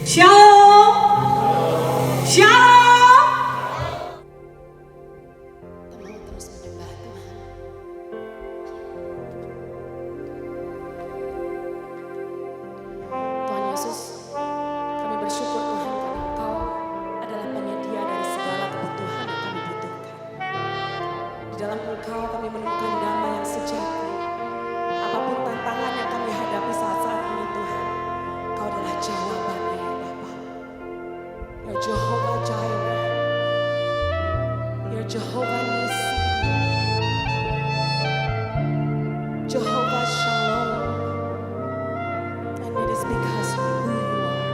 Shalom. Shalom. Kita mau terus menyembah Tuhan. Tuhan Yesus, kami bersyukur Tuhan karena Engkau adalah penyedia dari segala kebutuhan yang kami butuhkan. Di dalam Engkau kami menemukan damai yang sejati. Apapun tantangan yang kami hadapi saat-saat ini Tuhan, Engkau adalah jawabannya ya Bapa. Ya Jehovah Jireh, ya Jehovah Nisi, Jehovah Shalom. And it is because of who you are.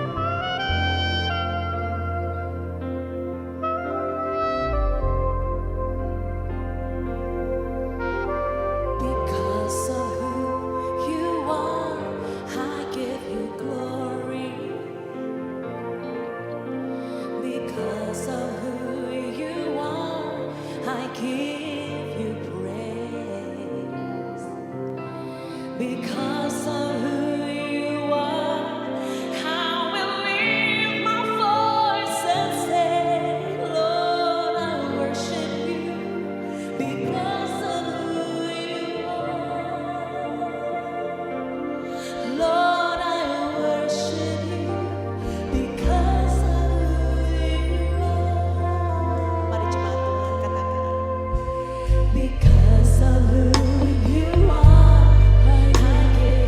Because of who you are, I give you glory. Because of who you are, I give you praise. Because of who you are, I will lift my voice and say, Lord, I worship you. Because of who you are, Lord, I worship you. Because of who you are. Mari jemaat Tuhan katakan. Because of who you are, I give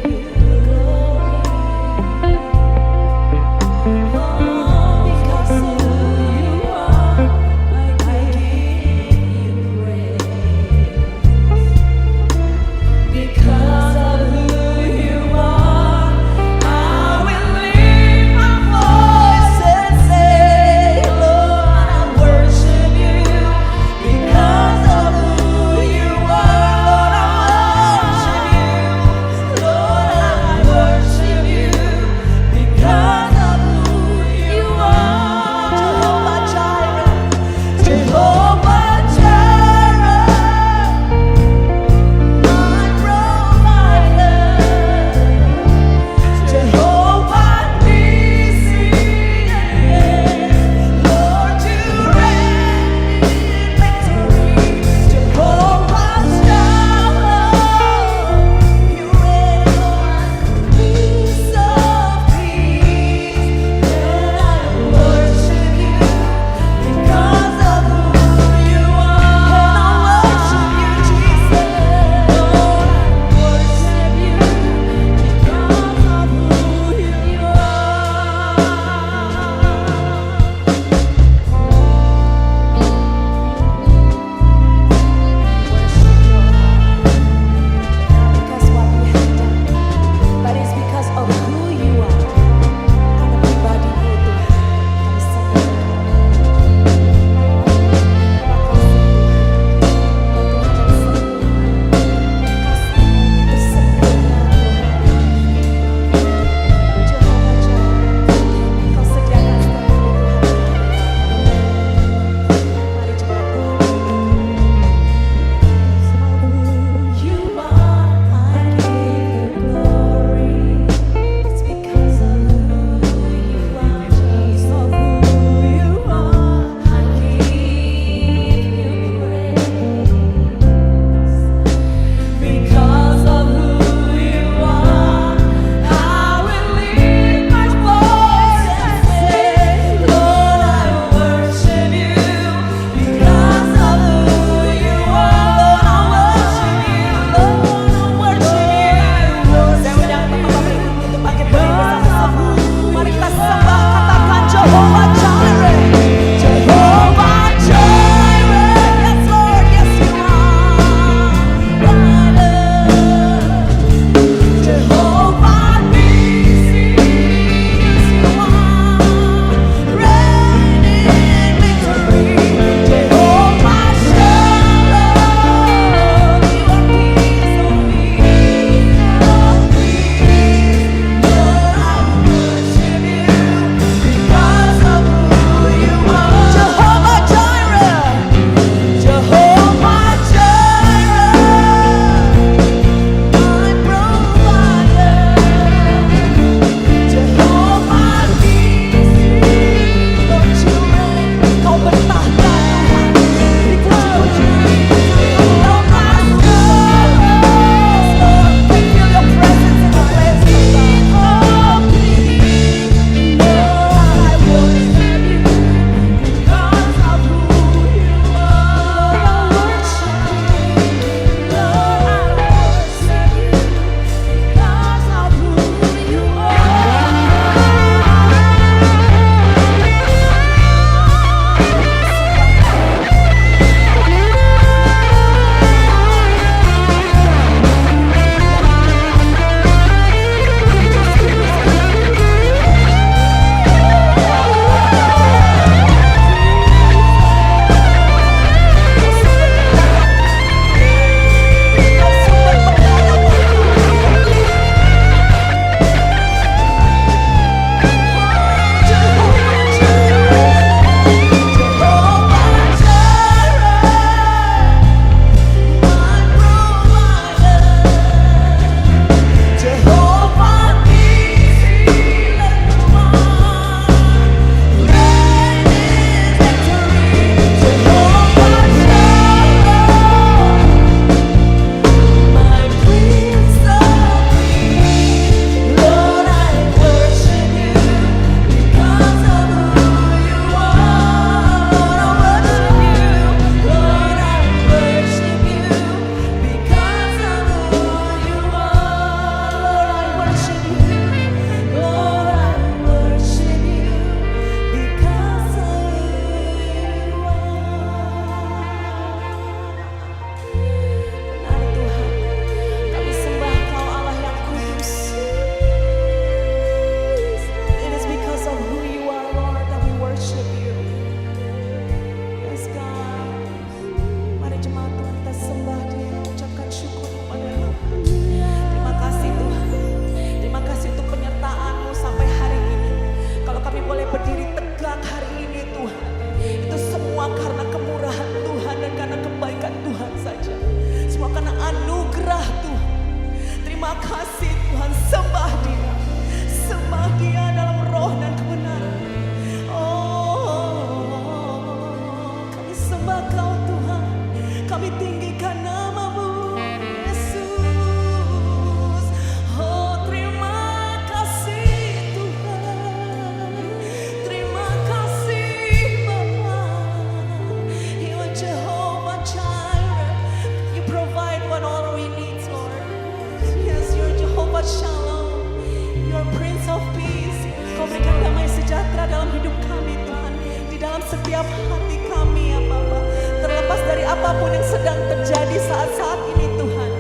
setiap hati kami ya Bapa. Terlepas dari apapun yang sedang terjadi saat-saat ini Tuhan,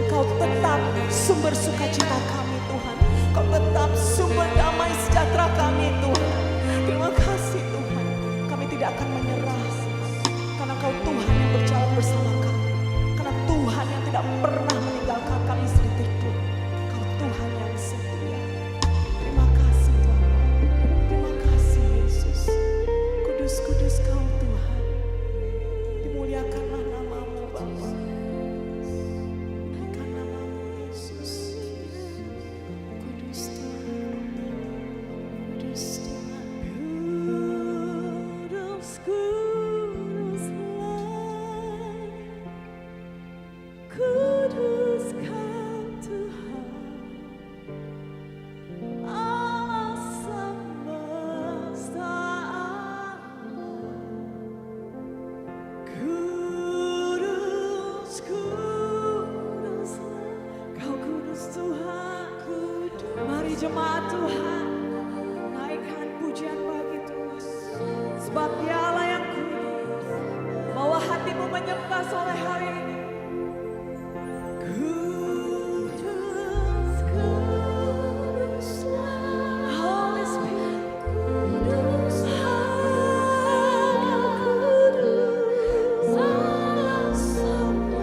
Engkau tetap sumber sukacita kami Tuhan. Engkau tetap sumber damai sejahtera kami Tuhan. Terima kasih Tuhan, kami tidak akan menyerah karena Engkau Tuhan yang berjalan bersama kami. Karena Tuhan yang tidak pernah meninggalkan kami sedikit pun. Engkau Tuhan yang setia. Terima kasih Tuhan. Terima kasih Yesus. Kudus-kudus Kau Tuhan. Dimuliakanlah namamu Bapa. Muliakan namamu Yesus. Kudus Tuhan. Kudus Tuhan. Kudus, kuduslah. Kudus Kau Tuhan. Allah semesta alam. Kudus, kuduslah. Kau kudus Tuhan. Mari jemaat Tuhan, naikkan pujian bagi Tuhan. Sebab Dialah yang kudus. Bawa hatimu menyembah sore hari ini. Kudus, kuduslah. Holy Spirit. Kudus, kudus. Allah semesta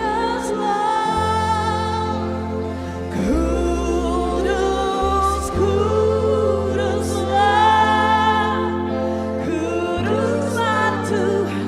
alam. Kudus, kuduslah. Kuduslah Tuhan.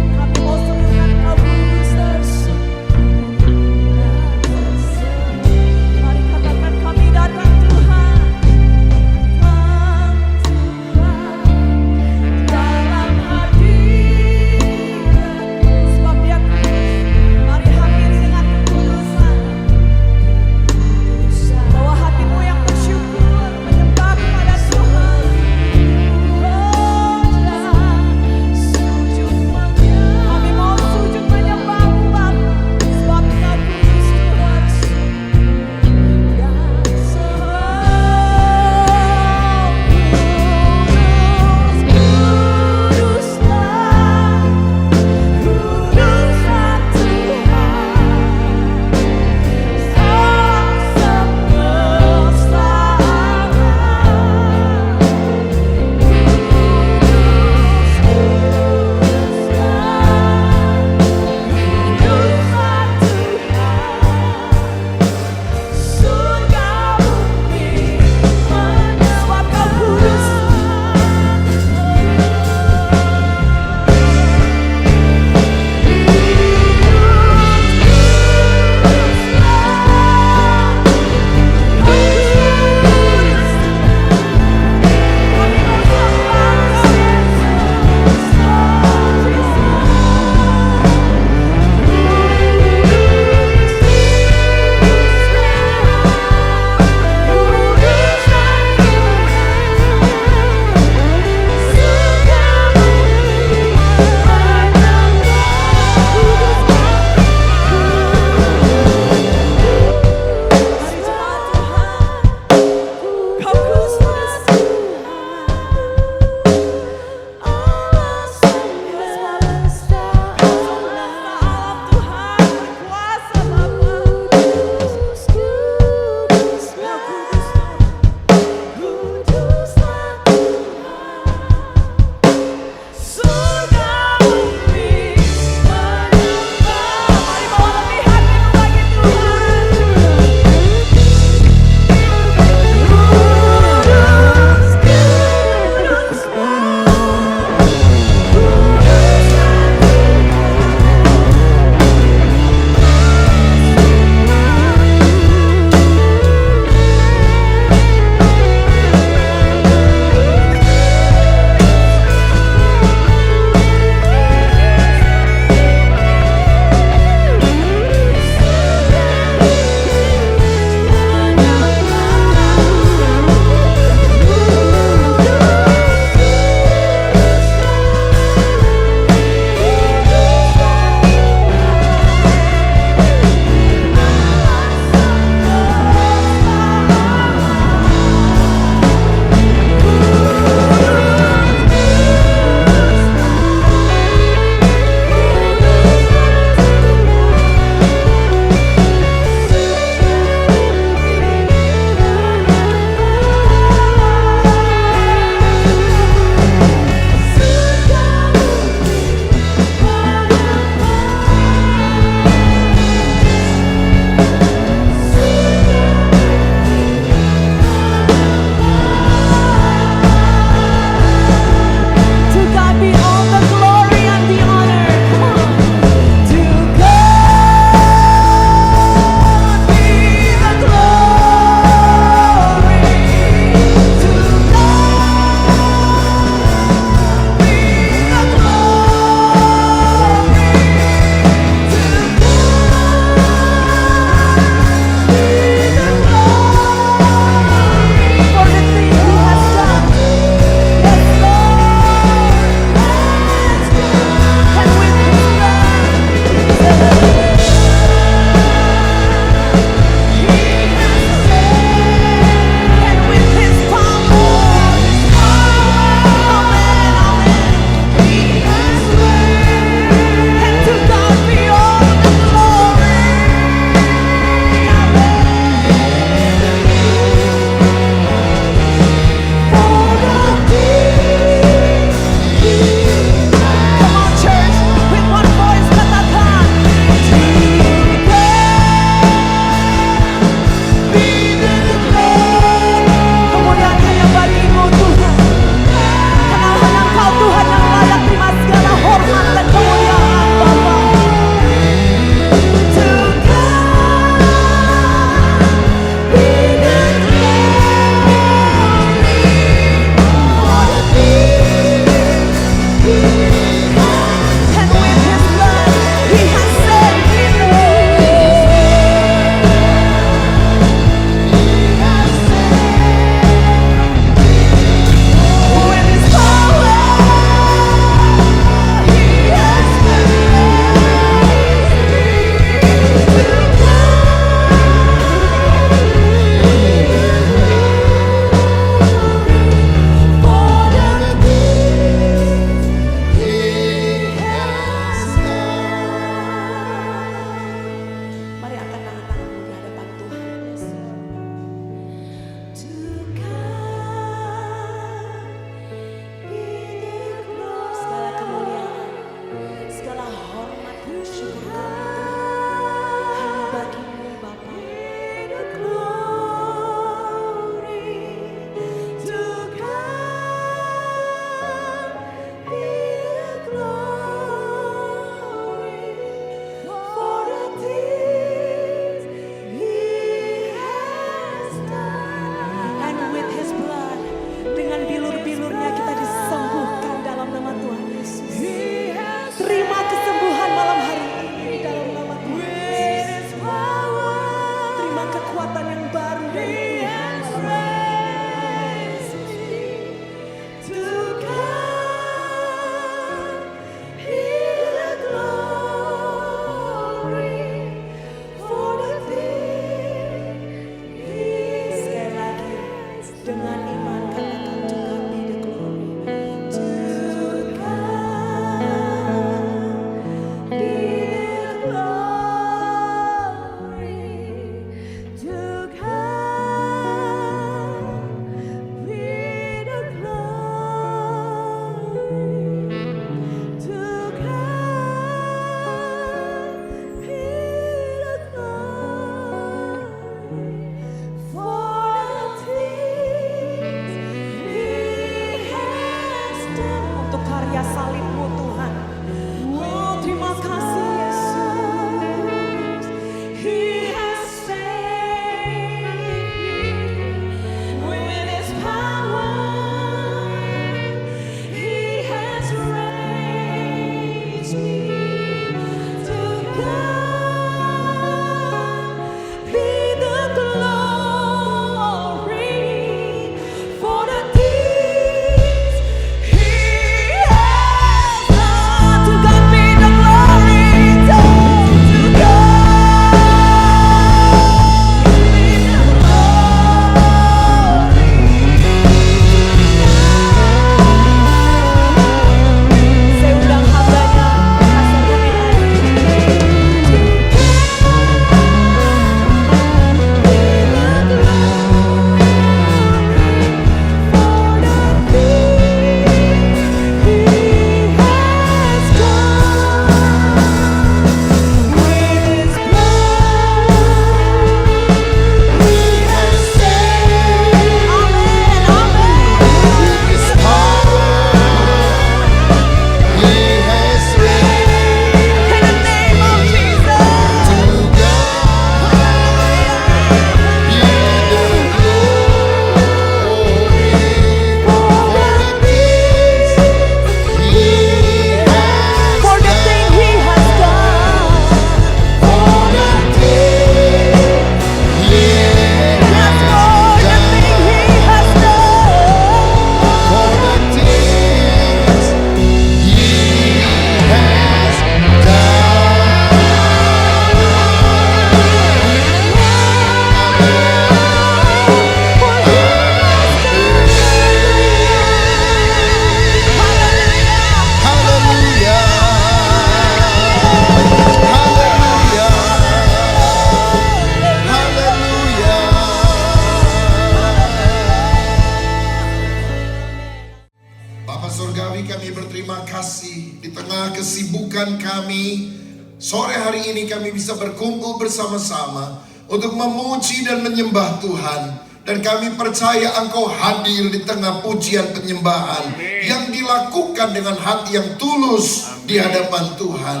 kami, sore hari ini kami bisa berkumpul bersama-sama untuk memuji dan menyembah Tuhan. Dan kami percaya Engkau hadir di tengah pujian penyembahan yang dilakukan dengan hati yang tulus di hadapan Tuhan.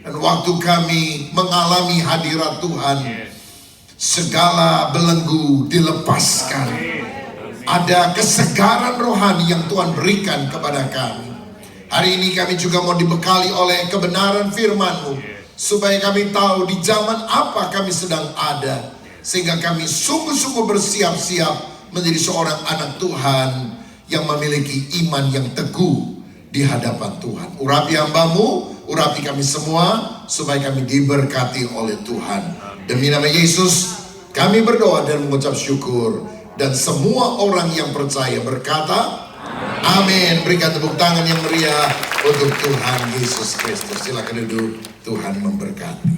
Dan waktu kami mengalami hadirat Tuhan, segala belenggu dilepaskan. Ada kesegaran rohani yang Tuhan berikan kepada kami. Hari ini kami juga mau dibekali oleh kebenaran firman-Mu, supaya kami tahu di zaman apa kami sedang ada, sehingga kami sungguh-sungguh bersiap-siap menjadi seorang anak Tuhan yang memiliki iman yang teguh di hadapan Tuhan. Urapi hamba-Mu, urapi kami semua, supaya kami diberkati oleh Tuhan. Demi nama Yesus kami berdoa dan mengucap syukur. Dan semua orang yang percaya berkata amin. Berikan tepuk tangan yang meriah untuk Tuhan Yesus Kristus. Silakan duduk, Tuhan memberkati.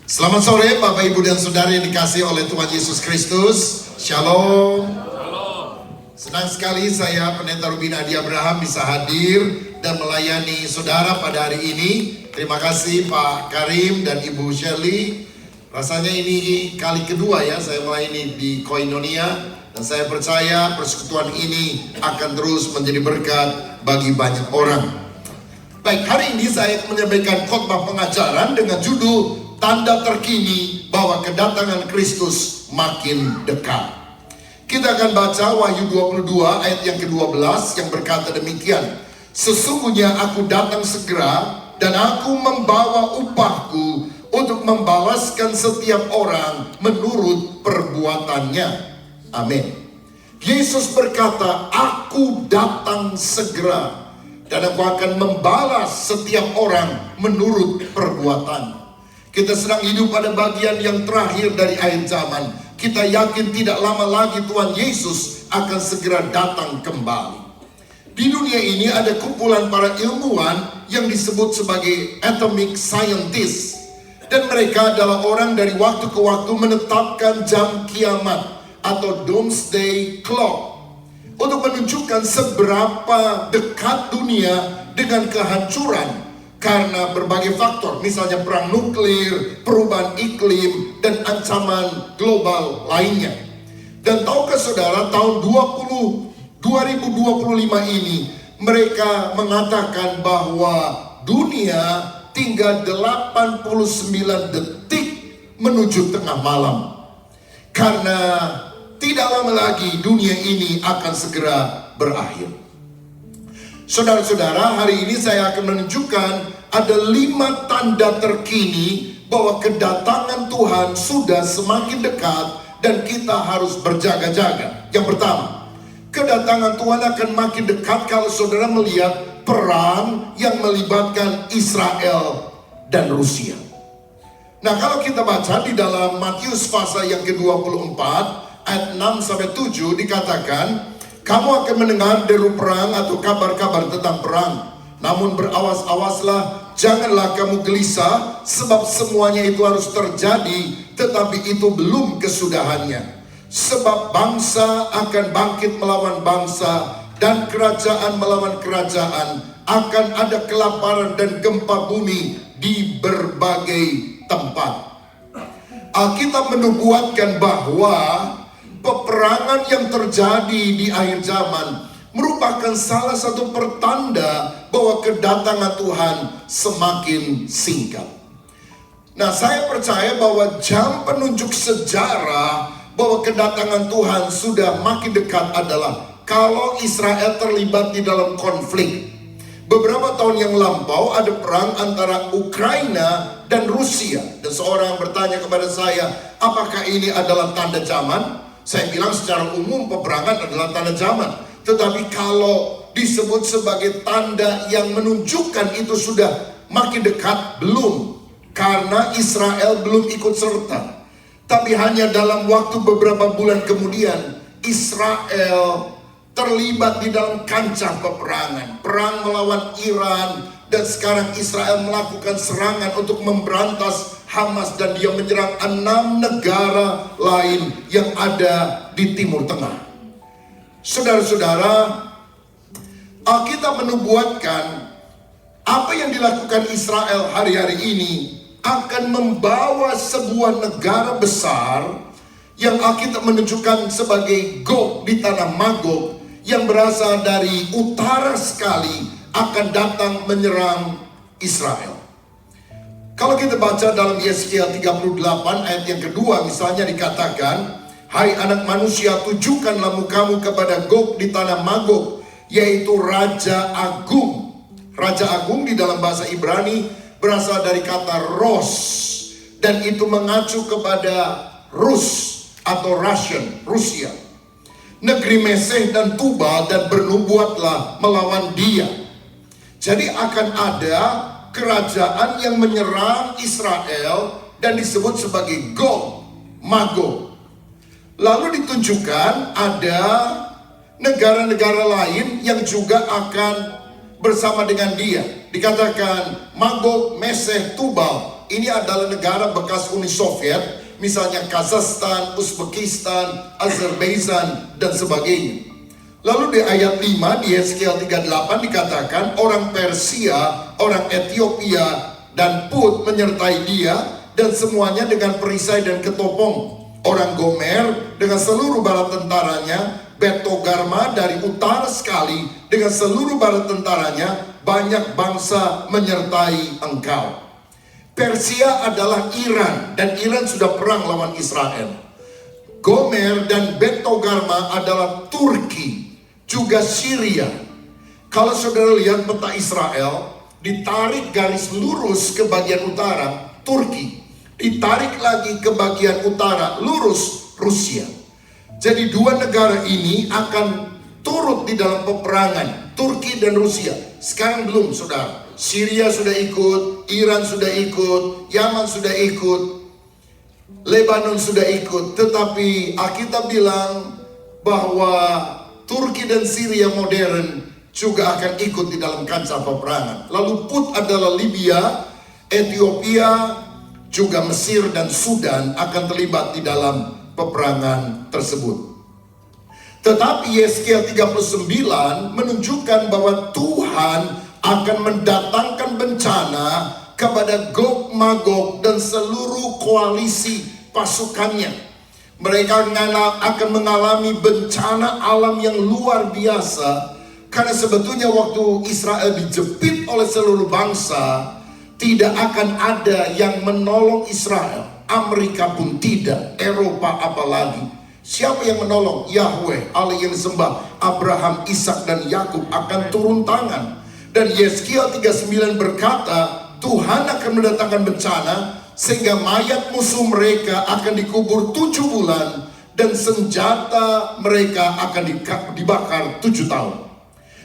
Selamat sore Bapak Ibu dan Saudara yang dikasihi oleh Tuhan Yesus Kristus. Shalom. Senang sekali saya Pendeta Ruben Adi Abraham bisa hadir dan melayani saudara pada hari ini. Terima kasih Pak Karim dan Ibu Shirley. Rasanya ini kali kedua ya saya melayani di Koinonia, dan saya percaya persekutuan ini akan terus menjadi berkat bagi banyak orang. Baik, hari ini saya menyampaikan khotbah pengajaran dengan judul Tanda Terkini Bahwa Kedatangan Kristus Makin Dekat. Kita akan baca Wahyu 22 ayat yang ke-12 yang berkata demikian. Sesungguhnya aku datang segera dan aku membawa upahku untuk membalaskan setiap orang menurut perbuatannya. Amin. Yesus berkata, aku datang segera dan aku akan membalas setiap orang menurut perbuatan. Kita sedang hidup pada bagian yang terakhir dari akhir zaman. Kita yakin tidak lama lagi Tuhan Yesus akan segera datang kembali. Di dunia ini ada kumpulan para ilmuwan yang disebut sebagai atomic scientists. Dan mereka adalah orang dari waktu ke waktu menetapkan jam kiamat atau doomsday clock untuk menunjukkan seberapa dekat dunia dengan kehancuran karena berbagai faktor, misalnya perang nuklir, perubahan iklim, dan ancaman global lainnya. Dan tahukah saudara, tahun 2025 ini mereka mengatakan bahwa dunia tinggal 89 detik menuju tengah malam. Karena tidak lama lagi dunia ini akan segera berakhir. Saudara-saudara, hari ini saya akan menunjukkan ada 5 tanda terkini bahwa kedatangan Tuhan sudah semakin dekat dan kita harus berjaga-jaga. Yang pertama, kedatangan Tuhan akan makin dekat kalau saudara melihat perang yang melibatkan Israel dan Rusia. Nah, kalau kita baca di dalam Matius pasal yang ke-24 ayat 6-7 dikatakan, kamu akan mendengar deru perang atau kabar-kabar tentang perang. Namun berawas-awaslah, janganlah kamu gelisah, sebab semuanya itu harus terjadi, tetapi itu belum kesudahannya. Sebab bangsa akan bangkit melawan bangsa, dan kerajaan melawan kerajaan. Akan ada kelaparan dan gempa bumi di berbagai tempat. Alkitab menubuatkan bahwa peperangan yang terjadi di akhir zaman merupakan salah satu pertanda bahwa kedatangan Tuhan semakin singkat. Nah, saya percaya bahwa jam penunjuk sejarah bahwa kedatangan Tuhan sudah makin dekat adalah kalau Israel terlibat di dalam konflik. Beberapa tahun yang lampau ada perang antara Ukraina dan Rusia. Dan seorang bertanya kepada saya, apakah ini adalah tanda zaman? Saya bilang secara umum peperangan adalah tanda zaman. Tetapi kalau disebut sebagai tanda yang menunjukkan itu sudah makin dekat, belum. Karena Israel belum ikut serta. Tapi hanya dalam waktu beberapa bulan kemudian, Israel terlibat di dalam kancah peperangan, perang melawan Iran, dan sekarang Israel melakukan serangan untuk memberantas Hamas dan dia menyerang 6 negara lain yang ada di Timur Tengah. Saudara-saudara, Alkitab menubuatkan Apa yang dilakukan Israel hari-hari ini akan membawa sebuah negara besar yang Alkitab menunjukkan sebagai Gog di tanah Magog, yang berasal dari utara sekali, akan datang menyerang Israel. Kalau kita baca dalam Yeskiel 38 ayat yang kedua, misalnya dikatakan, "Hai anak manusia, tujukanlah mukamu kepada Gog di tanah Magog, yaitu Raja Agung." Raja Agung di dalam bahasa Ibrani berasal dari kata Ros, dan itu mengacu kepada Rus atau Rusia. Negeri Meseh dan Tubal, dan bernubuatlah melawan dia. Jadi akan ada kerajaan yang menyerang Israel dan disebut sebagai Gog, Magog. Lalu ditunjukkan ada negara-negara lain yang juga akan bersama dengan dia. Dikatakan Magog, Meseh, Tubal. Ini adalah negara bekas Uni Soviet, misalnya Kazakhstan, Uzbekistan, Azerbaijan, dan sebagainya. Lalu di ayat 5 di Yeskiel 38 dikatakan orang Persia, orang Ethiopia, dan Put menyertai dia, dan semuanya dengan perisai dan ketopong. Orang Gomer dengan seluruh bala tentaranya, Betogarma dari utara sekali dengan seluruh bala tentaranya, banyak bangsa menyertai engkau. Persia adalah Iran, dan Iran sudah perang lawan Israel. Gomer dan Betogarma adalah Turki, juga Syria. Kalau saudara lihat peta Israel, ditarik garis lurus ke bagian utara, Turki. Ditarik lagi ke bagian utara, lurus, Rusia. Jadi dua negara ini akan turut di dalam peperangan, Turki dan Rusia. Sekarang belum, saudara. Syria sudah ikut, Iran sudah ikut, Yaman sudah ikut, Lebanon sudah ikut. Tetapi Alkitab bilang bahwa Turki dan Syria modern juga akan ikut di dalam kancah peperangan. Lalu Put adalah Libya, Ethiopia, juga Mesir dan Sudan akan terlibat di dalam peperangan tersebut. Tetapi Yeskiel 39 menunjukkan bahwa Tuhan akan mendatangkan bencana kepada Gog, Magog, dan seluruh koalisi pasukannya. Mereka akan mengalami bencana alam yang luar biasa, karena sebetulnya waktu Israel dijepit oleh seluruh bangsa, tidak akan ada yang menolong Israel. Amerika pun tidak, Eropa apalagi. Siapa yang menolong? Yahweh, Allah yang disembah Abraham, Ishak, dan Yakub akan turun tangan. Dan Yeskiel 39 berkata, Tuhan akan mendatangkan bencana sehingga mayat musuh mereka akan dikubur 7 bulan dan senjata mereka akan dibakar 7 tahun.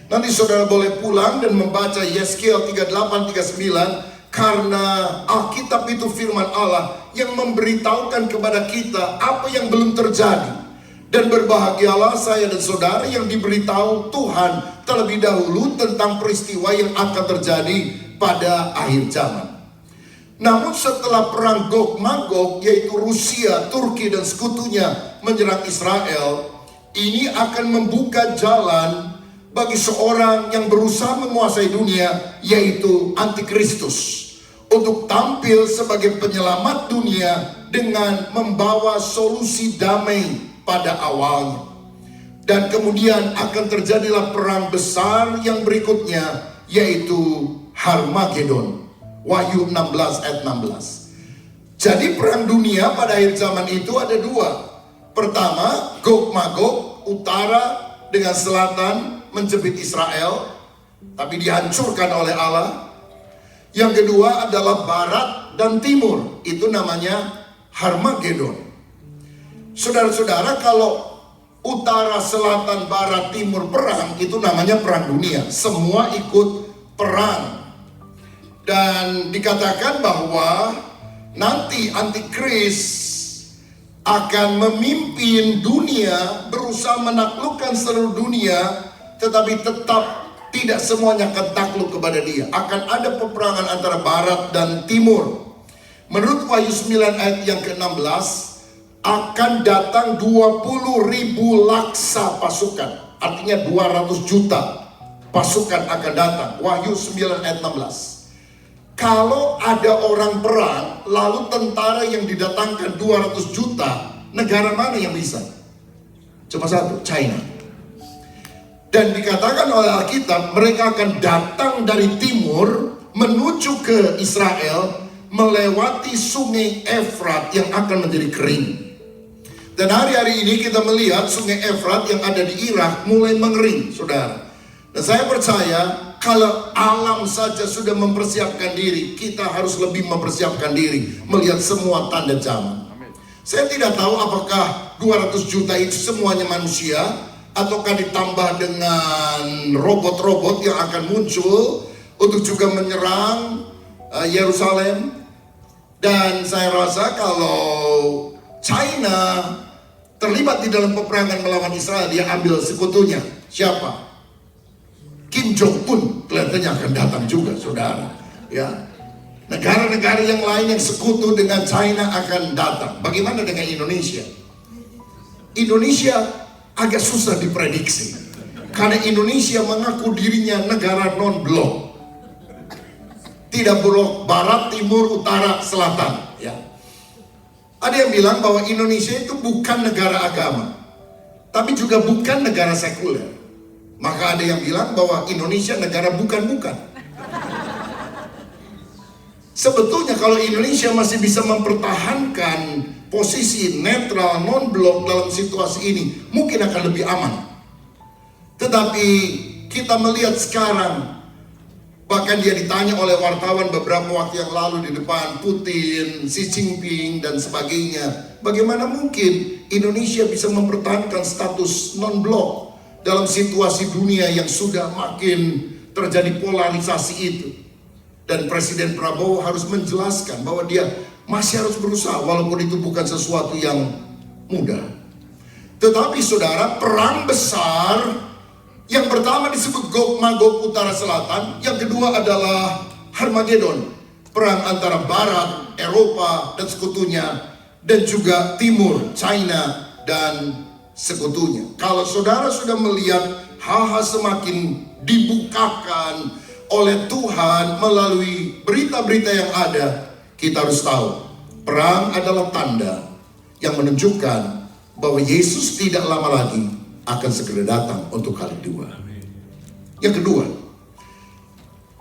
Nanti saudara boleh pulang dan membaca Yeskiel 38-39, karena Alkitab itu firman Allah yang memberitahukan kepada kita apa yang belum terjadi. Dan berbahagialah saya dan saudara yang diberitahu Tuhan terlebih dahulu tentang peristiwa yang akan terjadi pada akhir zaman. Namun setelah perang Gog Magog, yaitu Rusia, Turki, dan sekutunya menyerang Israel, ini akan membuka jalan bagi seorang yang berusaha menguasai dunia, yaitu Antikristus, untuk tampil sebagai penyelamat dunia dengan membawa solusi damai pada awalnya. Dan kemudian akan terjadilah perang besar yang berikutnya, yaitu Harmagedon. Wahyu 16 ayat 16. Jadi perang dunia pada akhir zaman itu ada dua. Pertama, Gog Magog, utara dengan selatan menjepit Israel, tapi dihancurkan oleh Allah. Yang kedua adalah barat dan timur, itu namanya Harmagedon. Saudara-saudara, kalau utara, selatan, barat, timur perang, itu namanya perang dunia. Semua ikut perang. Dan dikatakan bahwa nanti Antikris akan memimpin dunia, berusaha menaklukkan seluruh dunia, tetapi tetap tidak semuanya akan takluk kepada dia. Akan ada peperangan antara barat dan timur. Menurut Wahyu 9 ayat yang ke-16, akan datang 20.000 laksa pasukan, artinya 200 juta. pasukan akan datang. Wahyu 9 ayat 16. Kalau ada orang perang, lalu tentara yang didatangkan 200 juta, negara mana yang bisa? Cuma satu, China. Dan dikatakan oleh Alkitab, mereka akan datang dari timur menuju ke Israel, melewati sungai Efrat yang akan menjadi kering. Dan hari-hari ini kita melihat sungai Efrat yang ada di Irak mulai mengering, saudara. Dan saya percaya kalau alam saja sudah mempersiapkan diri, kita harus lebih mempersiapkan diri melihat semua tanda zaman. Saya tidak tahu apakah 200 juta itu semuanya manusia, ataukah ditambah dengan robot-robot yang akan muncul untuk juga menyerang Yerusalem. Dan saya rasa kalau China terlibat di dalam peperangan melawan Israel, dia ambil sekutunya. Siapa? Kim Jong-un kelihatannya akan datang juga, saudara. Ya, negara-negara yang lain yang sekutu dengan China akan datang. Bagaimana dengan Indonesia? Indonesia agak susah diprediksi, karena Indonesia mengaku dirinya negara non-blok. Tidak blok barat, timur, utara, selatan. Ya. Ada yang bilang bahwa Indonesia itu bukan negara agama, tapi juga bukan negara sekuler. Maka ada yang bilang bahwa Indonesia negara bukan-bukan. Sebetulnya kalau Indonesia masih bisa mempertahankan posisi netral, non-blok dalam situasi ini, mungkin akan lebih aman. Tetapi kita melihat sekarang, bahkan dia ditanya oleh wartawan beberapa waktu yang lalu di depan Putin, Xi Jinping dan sebagainya, bagaimana mungkin Indonesia bisa mempertahankan status non-blok dalam situasi dunia yang sudah makin terjadi polarisasi itu. Dan Presiden Prabowo harus menjelaskan bahwa dia masih harus berusaha, walaupun itu bukan sesuatu yang mudah. Tetapi saudara, perang besar yang pertama disebut Gog Magog Utara Selatan, yang kedua adalah Harmagedon, perang antara Barat, Eropa dan sekutunya, dan juga Timur, China dan sekutunya. Kalau saudara sudah melihat hal-hal semakin dibukakan oleh Tuhan melalui berita-berita yang ada, kita harus tahu perang adalah tanda yang menunjukkan bahwa Yesus tidak lama lagi akan segera datang untuk kali kedua. Yang kedua,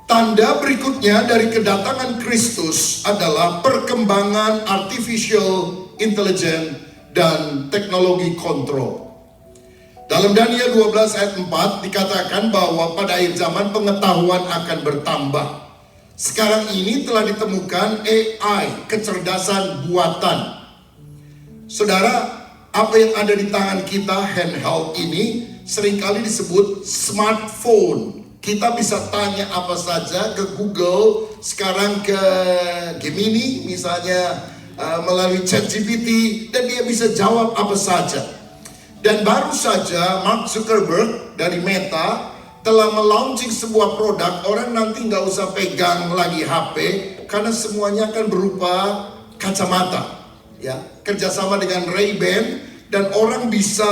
tanda berikutnya dari kedatangan Kristus adalah perkembangan artificial intelligence dan teknologi kontrol. Dalam Daniel 12 ayat 4 dikatakan bahwa pada akhir zaman pengetahuan akan bertambah. Sekarang ini telah ditemukan AI, kecerdasan buatan. Saudara, apa yang ada di tangan kita, handheld ini, seringkali disebut smartphone. Kita bisa tanya apa saja ke Google, sekarang ke Gemini misalnya, melalui ChatGPT, dan dia bisa jawab apa saja. Dan baru saja Mark Zuckerberg dari Meta telah melaunching sebuah produk, orang nanti nggak usah pegang lagi HP, karena semuanya akan berupa kacamata. Ya, kerjasama dengan Ray-Ban, dan orang bisa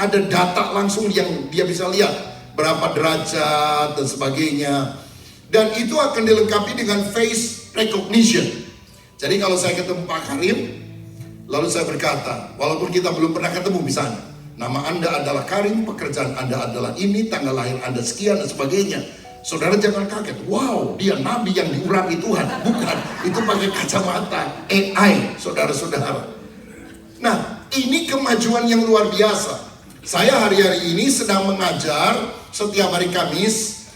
ada data langsung yang dia bisa lihat berapa derajat dan sebagainya. Dan itu akan dilengkapi dengan face recognition. Jadi kalau saya ketemu Pak Karim, lalu saya berkata, walaupun kita belum pernah ketemu misalnya, nama Anda adalah Karim, pekerjaan Anda adalah ini, tanggal lahir Anda sekian dan sebagainya. Saudara jangan kaget, wow, dia nabi yang diurapi Tuhan. Bukan, itu pakai kacamata AI, saudara-saudara. Nah, ini kemajuan yang luar biasa. Saya hari-hari ini sedang mengajar setiap hari Kamis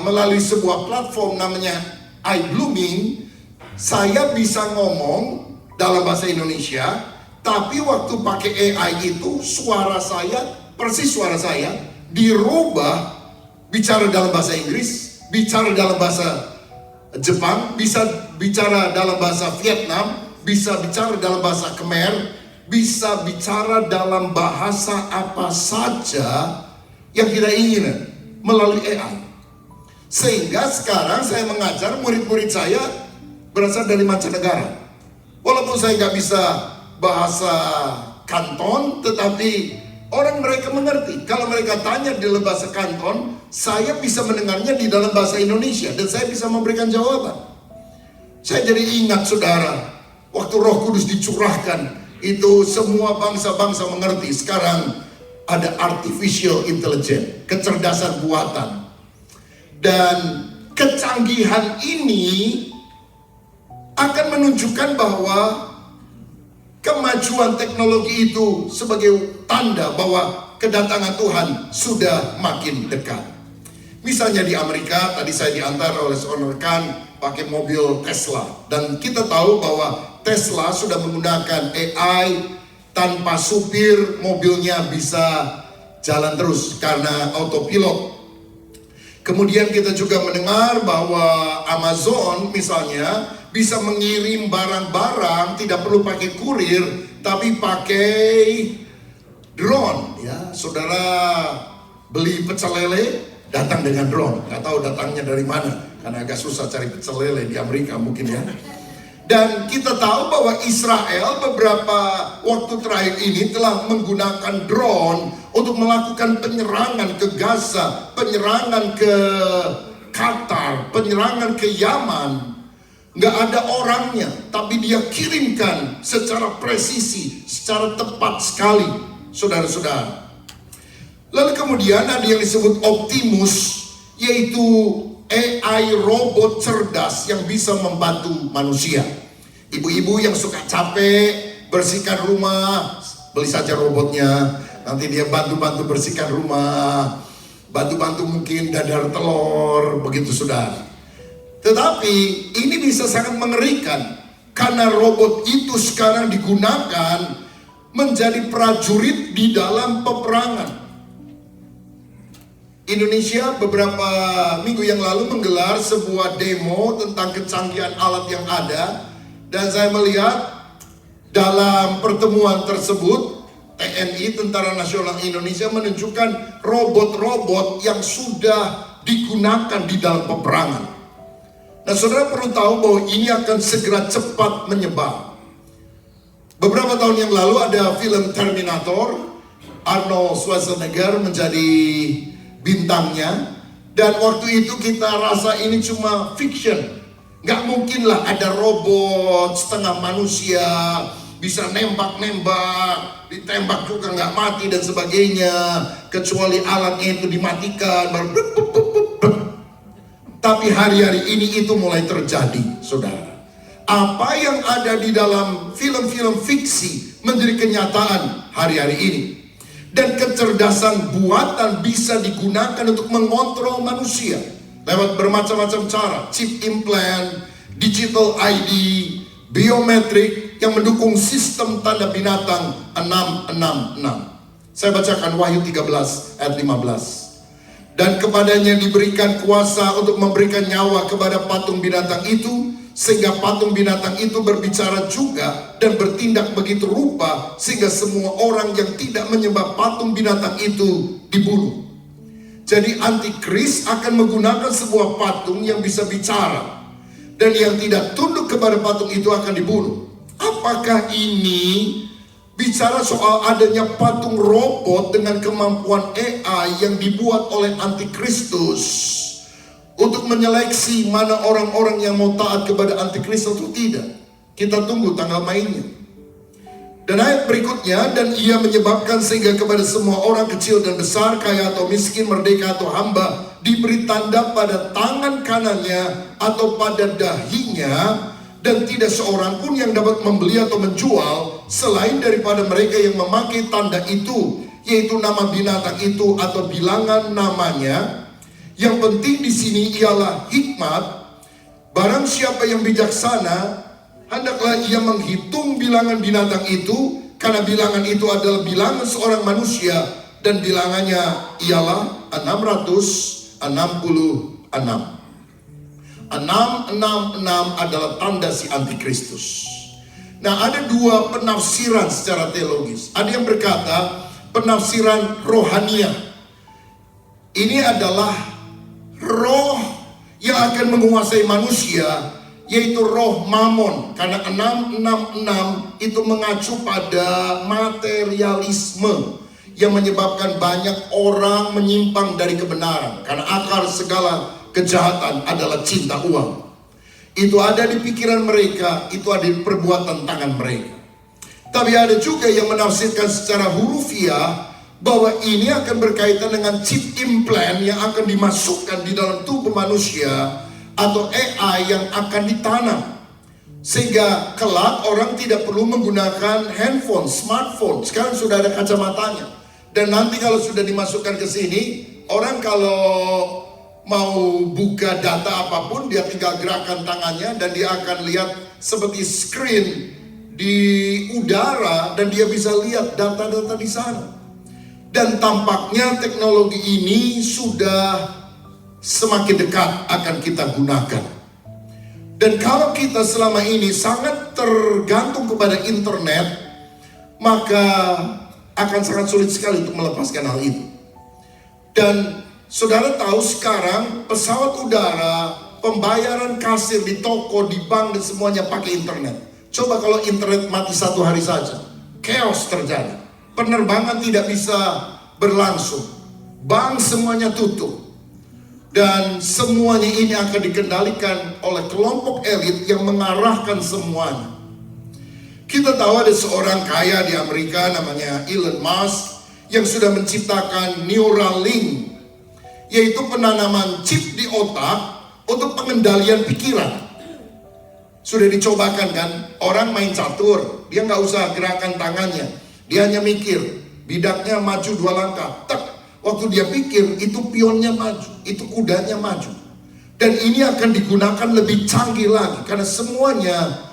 melalui sebuah platform namanya iBlooming. Saya bisa ngomong dalam bahasa Indonesia, tapi waktu pakai AI itu suara saya, persis suara saya, dirubah bicara dalam bahasa Inggris, bicara dalam bahasa Jepang, bisa bicara dalam bahasa Vietnam, bisa bicara dalam bahasa Khmer, bisa bicara dalam bahasa apa saja yang kita inginkan melalui AI. Sehingga sekarang saya mengajar murid-murid saya berasal dari mancanegara. Walaupun saya nggak bisa bahasa Kanton, tetapi Orang mereka mengerti. Kalau mereka tanya di dalam bahasa Kanton, saya bisa mendengarnya di dalam bahasa Indonesia dan saya bisa memberikan jawaban. Saya jadi ingat saudara, waktu Roh Kudus dicurahkan, itu semua bangsa-bangsa mengerti. Sekarang ada artificial intelligence, kecerdasan buatan. Dan kecanggihan ini akan menunjukkan bahwa kemajuan teknologi itu sebagai tanda bahwa kedatangan Tuhan sudah makin dekat. Misalnya di Amerika, tadi saya diantar oleh seorang rekan pakai mobil Tesla. Dan kita tahu bahwa Tesla sudah menggunakan AI, tanpa supir mobilnya bisa jalan terus karena autopilot. Kemudian kita juga mendengar bahwa Amazon misalnya bisa mengirim barang-barang tidak perlu pakai kurir tapi pakai drone. Ya, saudara beli pecel lele datang dengan drone. Nggak tahu datangnya dari mana karena agak susah cari pecel lele di Amerika mungkin ya. Dan kita tahu bahwa Israel beberapa waktu terakhir ini telah menggunakan drone untuk melakukan penyerangan ke Gaza, penyerangan ke Qatar, penyerangan ke Yaman. Nggak ada orangnya, tapi dia kirimkan secara presisi, secara tepat sekali, saudara-saudara. Lalu kemudian ada yang disebut Optimus, yaitu AI robot cerdas yang bisa membantu manusia. Ibu-ibu yang suka capek bersihkan rumah, beli saja robotnya. Nanti dia bantu-bantu bersihkan rumah, bantu-bantu mungkin dadar telur, begitu saudara. Tetapi ini bisa sangat mengerikan karena robot itu sekarang digunakan menjadi prajurit di dalam peperangan. Indonesia beberapa minggu yang lalu menggelar sebuah demo tentang kecanggihan alat yang ada, dan saya melihat dalam pertemuan tersebut TNI, Tentara Nasional Indonesia, menunjukkan robot-robot yang sudah digunakan di dalam peperangan. Nah, saudara perlu tahu bahwa ini akan segera cepat menyebar. Beberapa tahun yang lalu ada film Terminator, Arnold Schwarzenegger menjadi bintangnya. Dan waktu itu kita rasa ini cuma fiction. Gak mungkin lah ada robot setengah manusia, bisa nembak-nembak, ditembak juga gak mati dan sebagainya. Kecuali alatnya itu dimatikan, baru tapi hari-hari ini itu mulai terjadi, saudara. Apa yang ada di dalam film-film fiksi menjadi kenyataan hari-hari ini. Dan kecerdasan buatan bisa digunakan untuk mengontrol manusia lewat bermacam-macam cara. Chip implant, digital ID, biometrik yang mendukung sistem tanda binatang 666. Saya bacakan Wahyu 13 ayat 15. Dan kepadanya diberikan kuasa untuk memberikan nyawa kepada patung binatang itu, sehingga patung binatang itu berbicara juga dan bertindak begitu rupa, sehingga semua orang yang tidak menyembah patung binatang itu dibunuh. Jadi antikris akan menggunakan sebuah patung yang bisa bicara, dan yang tidak tunduk kepada patung itu akan dibunuh. Apakah ini bicara soal adanya patung robot dengan kemampuan AI yang dibuat oleh antikristus untuk menyeleksi mana orang-orang yang mau taat kepada antikristus atau tidak? Kita tunggu tanggal mainnya. Dan ayat berikutnya, dan ia menyebabkan sehingga kepada semua orang kecil dan besar, kaya atau miskin, merdeka atau hamba, diberi tanda pada tangan kanannya atau pada dahinya, dan tidak seorang pun yang dapat membeli atau menjual selain daripada mereka yang memakai tanda itu, yaitu nama binatang itu atau bilangan namanya. Yang penting di sini ialah hikmat. Barang siapa yang bijaksana, hendaklah ia menghitung bilangan binatang itu, karena bilangan itu adalah bilangan seorang manusia, dan bilangannya ialah 666. 666 adalah tanda si antikristus. Nah, ada dua penafsiran secara teologis. Ada yang berkata penafsiran rohaniah. Ini adalah roh yang akan menguasai manusia, yaitu roh Mamon. Karena 666 itu mengacu pada materialisme yang menyebabkan banyak orang menyimpang dari kebenaran. Karena akar segala kejahatan adalah cinta uang. Itu ada di pikiran mereka, itu ada di perbuatan tangan mereka. Tapi ada juga yang menafsirkan secara hurufiah bahwa ini akan berkaitan dengan chip implant yang akan dimasukkan di dalam tubuh manusia atau AI yang akan ditanam. Sehingga kelak orang tidak perlu menggunakan handphone, smartphone. Sekarang sudah ada kacamatanya. Dan nanti kalau sudah dimasukkan ke sini, orang kalau mau buka data apapun, dia tinggal gerakan tangannya dan dia akan lihat seperti screen di udara dan dia bisa lihat data-data di sana. Dan tampaknya teknologi ini sudah semakin dekat akan kita gunakan. Dan kalau kita selama ini sangat tergantung kepada internet, maka akan sangat sulit sekali untuk melepaskan hal itu. Dan saudara tahu sekarang pesawat udara, pembayaran kasir di toko, di bank dan semuanya pakai internet. Coba kalau internet mati satu hari saja, chaos terjadi. Penerbangan tidak bisa berlangsung. Bank semuanya tutup. Dan semuanya ini akan dikendalikan oleh kelompok elit yang mengarahkan semuanya. Kita tahu ada seorang kaya di Amerika namanya Elon Musk yang sudah menciptakan Neuralink, yaitu penanaman chip di otak untuk pengendalian pikiran. Sudah dicobakan kan, orang main catur, dia nggak usah gerakan tangannya, dia hanya mikir, bidaknya maju 2 langkah, tek. Waktu dia pikir, itu pionnya maju, itu kudanya maju. Dan ini akan digunakan lebih canggih lagi, karena semuanya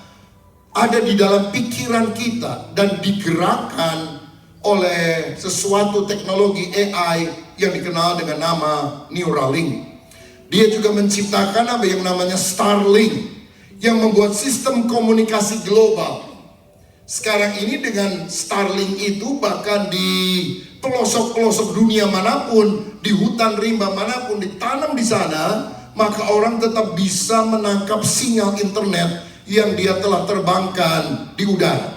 ada di dalam pikiran kita dan digerakkan oleh sesuatu teknologi AI yang dikenal dengan nama Neuralink. Dia juga menciptakan apa yang namanya Starlink, yang membuat sistem komunikasi global. Sekarang ini dengan Starlink itu bahkan di pelosok-pelosok dunia manapun, di hutan rimba manapun ditanam di sana, maka orang tetap bisa menangkap sinyal internet yang dia telah terbangkan di udara.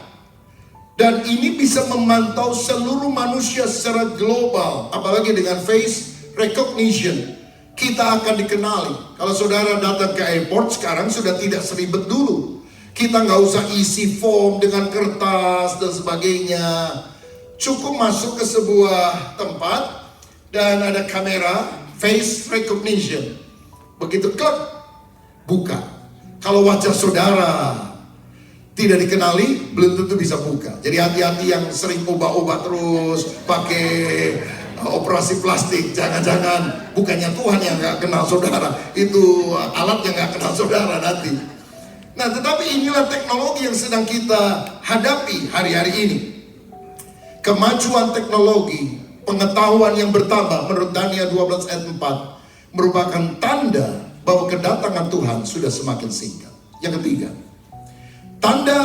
Dan ini bisa memantau seluruh manusia secara global, apalagi dengan face recognition. Kita akan dikenali. Kalau saudara datang ke airport sekarang sudah tidak seribet dulu. Kita nggak usah isi form dengan kertas dan sebagainya. Cukup masuk ke sebuah tempat dan ada kamera face recognition. Begitu klik, buka. Kalau wajah saudara tidak dikenali, belum tentu bisa buka. Jadi hati-hati yang sering ubah-ubah terus, pakai operasi plastik. Jangan-jangan bukannya Tuhan yang nggak kenal saudara, itu alat yang nggak kenal saudara nanti. Nah, tetapi inilah teknologi yang sedang kita hadapi hari-hari ini. Kemajuan teknologi, pengetahuan yang bertambah menurut Daniel 12 ayat 4 merupakan tanda bahwa kedatangan Tuhan sudah semakin singkat. Yang ketiga, tanda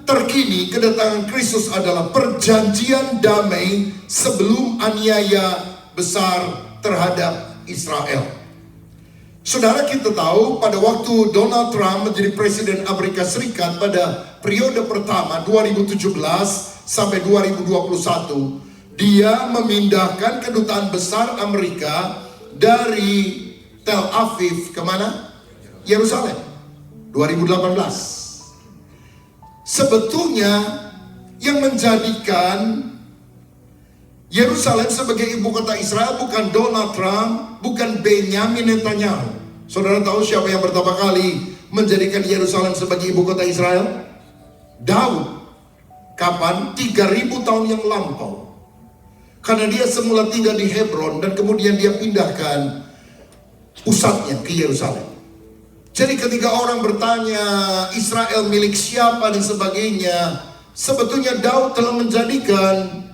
terkini kedatangan Kristus adalah perjanjian damai sebelum aniaya besar terhadap Israel. Saudara, kita tahu pada waktu Donald Trump menjadi Presiden Amerika Serikat pada periode pertama 2017 sampai 2021, dia memindahkan kedutaan besar Amerika dari Tel Aviv kemana? Yerusalem. 2018. Sebetulnya yang menjadikan Yerusalem sebagai ibu kota Israel bukan Donald Trump, bukan Benyamin Netanyahu. Saudara tahu siapa yang pertama kali menjadikan Yerusalem sebagai ibu kota Israel? Daud. Kapan? 3000 tahun yang lampau. Karena dia semula tinggal di Hebron dan kemudian dia pindahkan pusatnya ke Yerusalem. Jadi ketika orang bertanya Israel milik siapa dan sebagainya, sebetulnya Daud telah menjadikan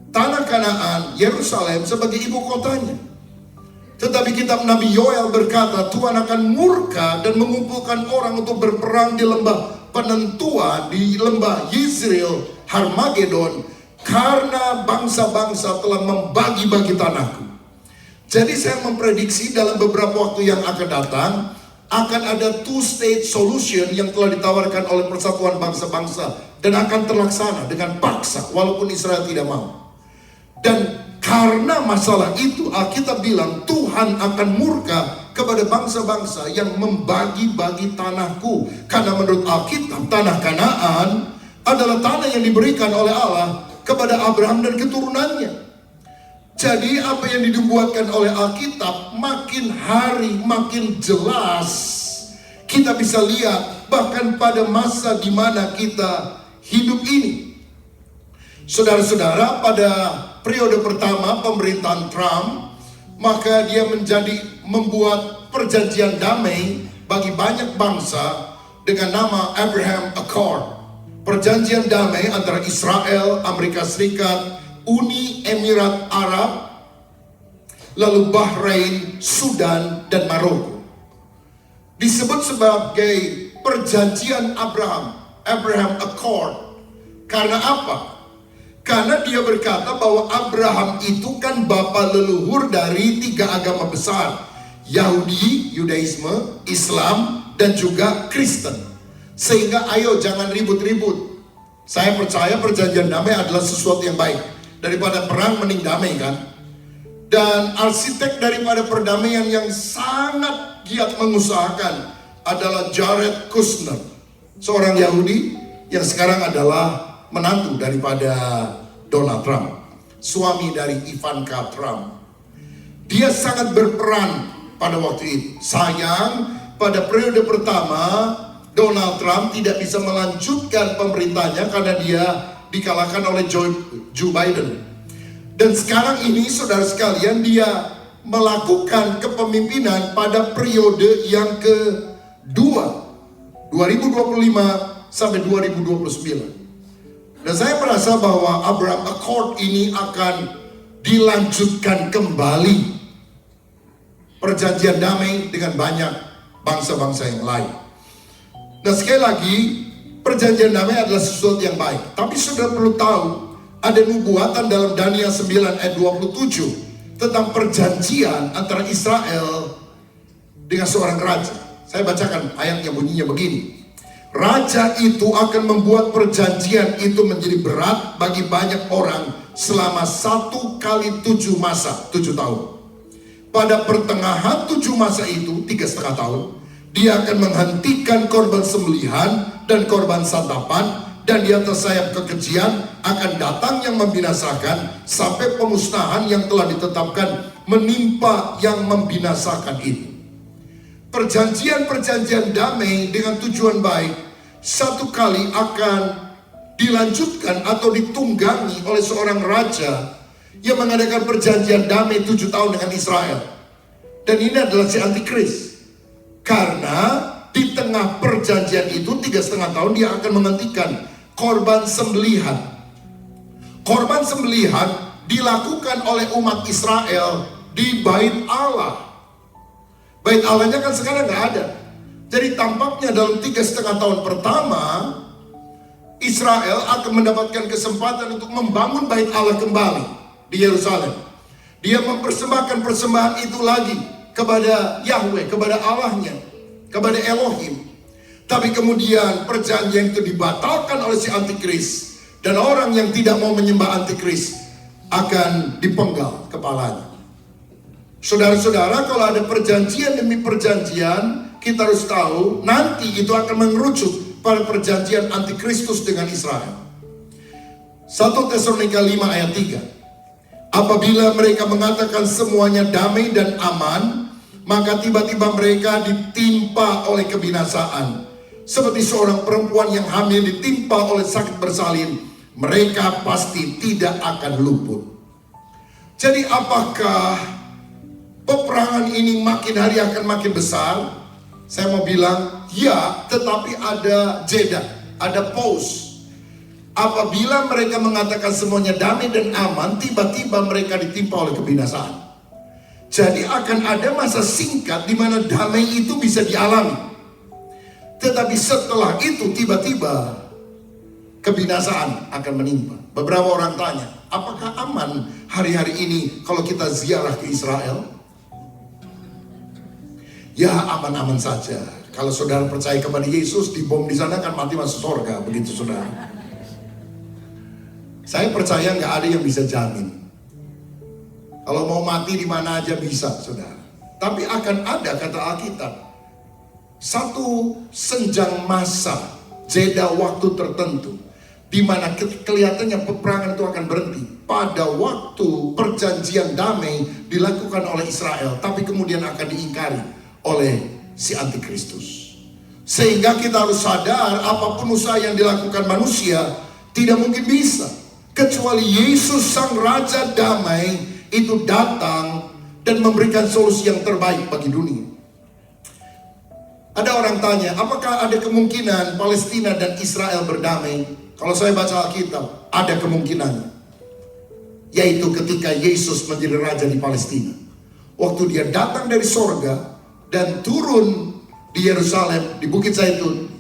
tanah Kanaan, Yerusalem sebagai ibu kotanya. Tetapi kitab Nabi Yoel berkata Tuhan akan murka dan mengumpulkan orang untuk berperang di lembah penentuan, di lembah Yizreel, Harmagedon, karena bangsa-bangsa telah membagi-bagi tanahku. Jadi saya memprediksi dalam beberapa waktu yang akan datang akan ada two-state solution yang telah ditawarkan oleh Persatuan Bangsa-Bangsa dan akan terlaksana dengan paksa walaupun Israel tidak mau. Dan karena masalah itu Alkitab bilang Tuhan akan murka kepada bangsa-bangsa yang membagi-bagi tanahku. Karena menurut Alkitab tanah Kanaan adalah tanah yang diberikan oleh Allah kepada Abraham dan keturunannya. Jadi apa yang dibuatkan oleh Alkitab makin hari makin jelas. Kita bisa lihat bahkan pada masa di mana kita hidup ini. Saudara-saudara, pada periode pertama pemerintahan Trump, maka dia membuat perjanjian damai bagi banyak bangsa dengan nama Abraham Accord. Perjanjian damai antara Israel, Amerika Serikat, Uni Emirat Arab, lalu Bahrain, Sudan, dan Maroko. Disebut sebagai perjanjian Abraham Accord. Karena apa? Karena dia berkata bahwa Abraham itu kan bapa leluhur dari 3 agama besar. Yahudi, Yudaisme, Islam, dan juga Kristen. Sehingga ayo jangan ribut-ribut. Saya percaya perjanjian damai adalah sesuatu yang baik. Daripada perang mending damai kan. Dan arsitek daripada perdamaian yang sangat giat mengusahakan adalah Jared Kushner, seorang Yahudi yang sekarang adalah menantu daripada Donald Trump, suami dari Ivanka Trump. Dia sangat berperan pada waktu itu. Sayang, pada periode pertama Donald Trump tidak bisa melanjutkan pemerintahnya karena dia dikalahkan oleh Joe Biden. Dan sekarang ini saudara sekalian, dia melakukan kepemimpinan pada periode yang kedua, 2025 sampai 2029. Dan saya merasa bahwa Abraham Accord ini akan dilanjutkan kembali, perjanjian damai dengan banyak bangsa-bangsa yang lain. Nah sekali lagi, perjanjian damai adalah sesuatu yang baik. Tapi sudah perlu tahu, ada nubuatan dalam Daniel 9 ayat 27 tentang perjanjian antara Israel dengan seorang raja. Saya bacakan ayat yang bunyinya begini. Raja itu akan membuat perjanjian itu menjadi berat bagi banyak orang selama 1 kali 7 masa, 7 tahun. Pada pertengahan 7 masa itu, 3,5 tahun, dia akan menghentikan korban sembelihan dan korban santapan, dan di atas sayap kekejian akan datang yang membinasakan sampai pemusnahan yang telah ditetapkan menimpa yang membinasakan itu. Perjanjian-perjanjian damai dengan tujuan baik 1 kali akan dilanjutkan atau ditunggangi oleh seorang raja yang mengadakan perjanjian damai 7 tahun dengan Israel. Dan ini adalah si antikris. Karena di tengah perjanjian itu 3,5 tahun dia akan menghentikan korban sembelihan. Korban sembelihan dilakukan oleh umat Israel di Bait Allah. Bait Allahnya kan sekarang nggak ada. Jadi tampaknya dalam 3,5 tahun pertama Israel akan mendapatkan kesempatan untuk membangun Bait Allah kembali di Yerusalem. Dia mempersembahkan persembahan itu lagi kepada Yahweh, kepada Allahnya, kepada Elohim. Tapi kemudian perjanjian itu dibatalkan oleh si antikris, dan orang yang tidak mau menyembah antikris akan dipenggal kepalanya. Saudara-saudara, kalau ada perjanjian demi perjanjian, kita harus tahu nanti itu akan mengerucut pada perjanjian antikristus dengan Israel. 1 Tesalonika 5 ayat 3. Apabila mereka mengatakan semuanya damai dan aman, maka tiba-tiba mereka ditimpa oleh kebinasaan. Seperti seorang perempuan yang hamil ditimpa oleh sakit bersalin, mereka pasti tidak akan luput. Jadi apakah peperangan ini makin hari akan makin besar? Saya mau bilang, ya, tetapi ada jeda, ada pause. Apabila mereka mengatakan semuanya damai dan aman, tiba-tiba mereka ditimpa oleh kebinasaan. Jadi akan ada masa singkat di mana damai itu bisa dialami. Tetapi setelah itu tiba-tiba kebinasaan akan menimpa. Beberapa orang tanya, apakah aman hari-hari ini kalau kita ziarah ke Israel? Ya, aman-aman saja. Kalau saudara percaya kepada Yesus, dibom di sana kan mati masuk surga, begitu saudara. Saya percaya nggak ada yang bisa jamin. Kalau mau mati di mana aja bisa, saudara. Tapi akan ada, kata Alkitab, satu senjang masa, jeda waktu tertentu, di mana kelihatannya peperangan itu akan berhenti pada waktu perjanjian damai dilakukan oleh Israel, tapi kemudian akan diingkari oleh si antikristus. Sehingga kita harus sadar, apapun usaha yang dilakukan manusia tidak mungkin bisa, kecuali Yesus sang Raja Damai itu datang dan memberikan solusi yang terbaik bagi dunia. Ada orang tanya, apakah ada kemungkinan Palestina dan Israel berdamai? Kalau saya baca Alkitab, ada kemungkinannya. Yaitu ketika Yesus menjadi raja di Palestina. Waktu dia datang dari sorga dan turun di Yerusalem, di Bukit Zaitun,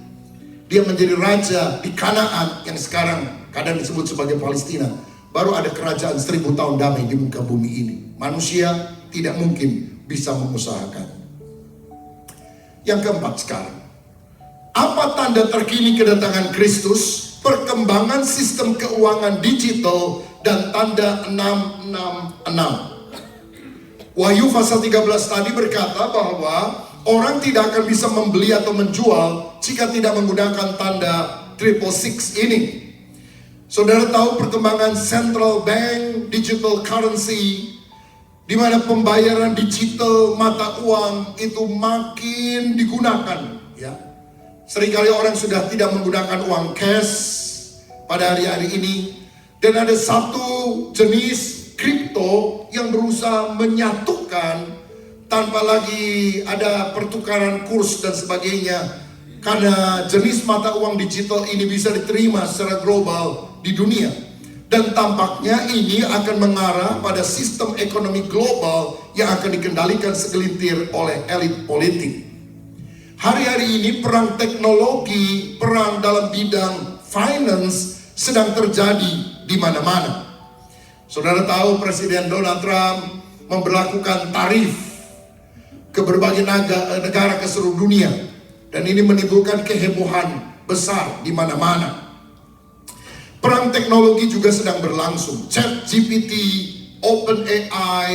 dia menjadi raja di Kanaan yang sekarang kadang disebut sebagai Palestina. Baru ada kerajaan 1000 tahun damai di muka bumi ini. Manusia tidak mungkin bisa mengusahakan. Yang keempat sekarang, apa tanda terkini kedatangan Kristus? Perkembangan sistem keuangan digital dan tanda 666. Wahyu pasal 13 tadi berkata bahwa orang tidak akan bisa membeli atau menjual jika tidak menggunakan tanda 666 ini. Saudara tahu perkembangan central bank digital currency, di mana pembayaran digital mata uang itu makin digunakan, ya. Seringkali orang sudah tidak menggunakan uang cash pada hari-hari ini, dan ada satu jenis kripto yang berusaha menyatukan tanpa lagi ada pertukaran kurs dan sebagainya, karena jenis mata uang digital ini bisa diterima secara global di dunia. Dan tampaknya ini akan mengarah pada sistem ekonomi global yang akan dikendalikan segelintir oleh elit politik. Hari-hari ini perang teknologi, perang dalam bidang finance sedang terjadi di mana-mana. Saudara tahu Presiden Donald Trump memberlakukan tarif ke berbagai negara ke seluruh dunia, dan ini menimbulkan kehebohan besar di mana-mana. Perang teknologi juga sedang berlangsung. ChatGPT, OpenAI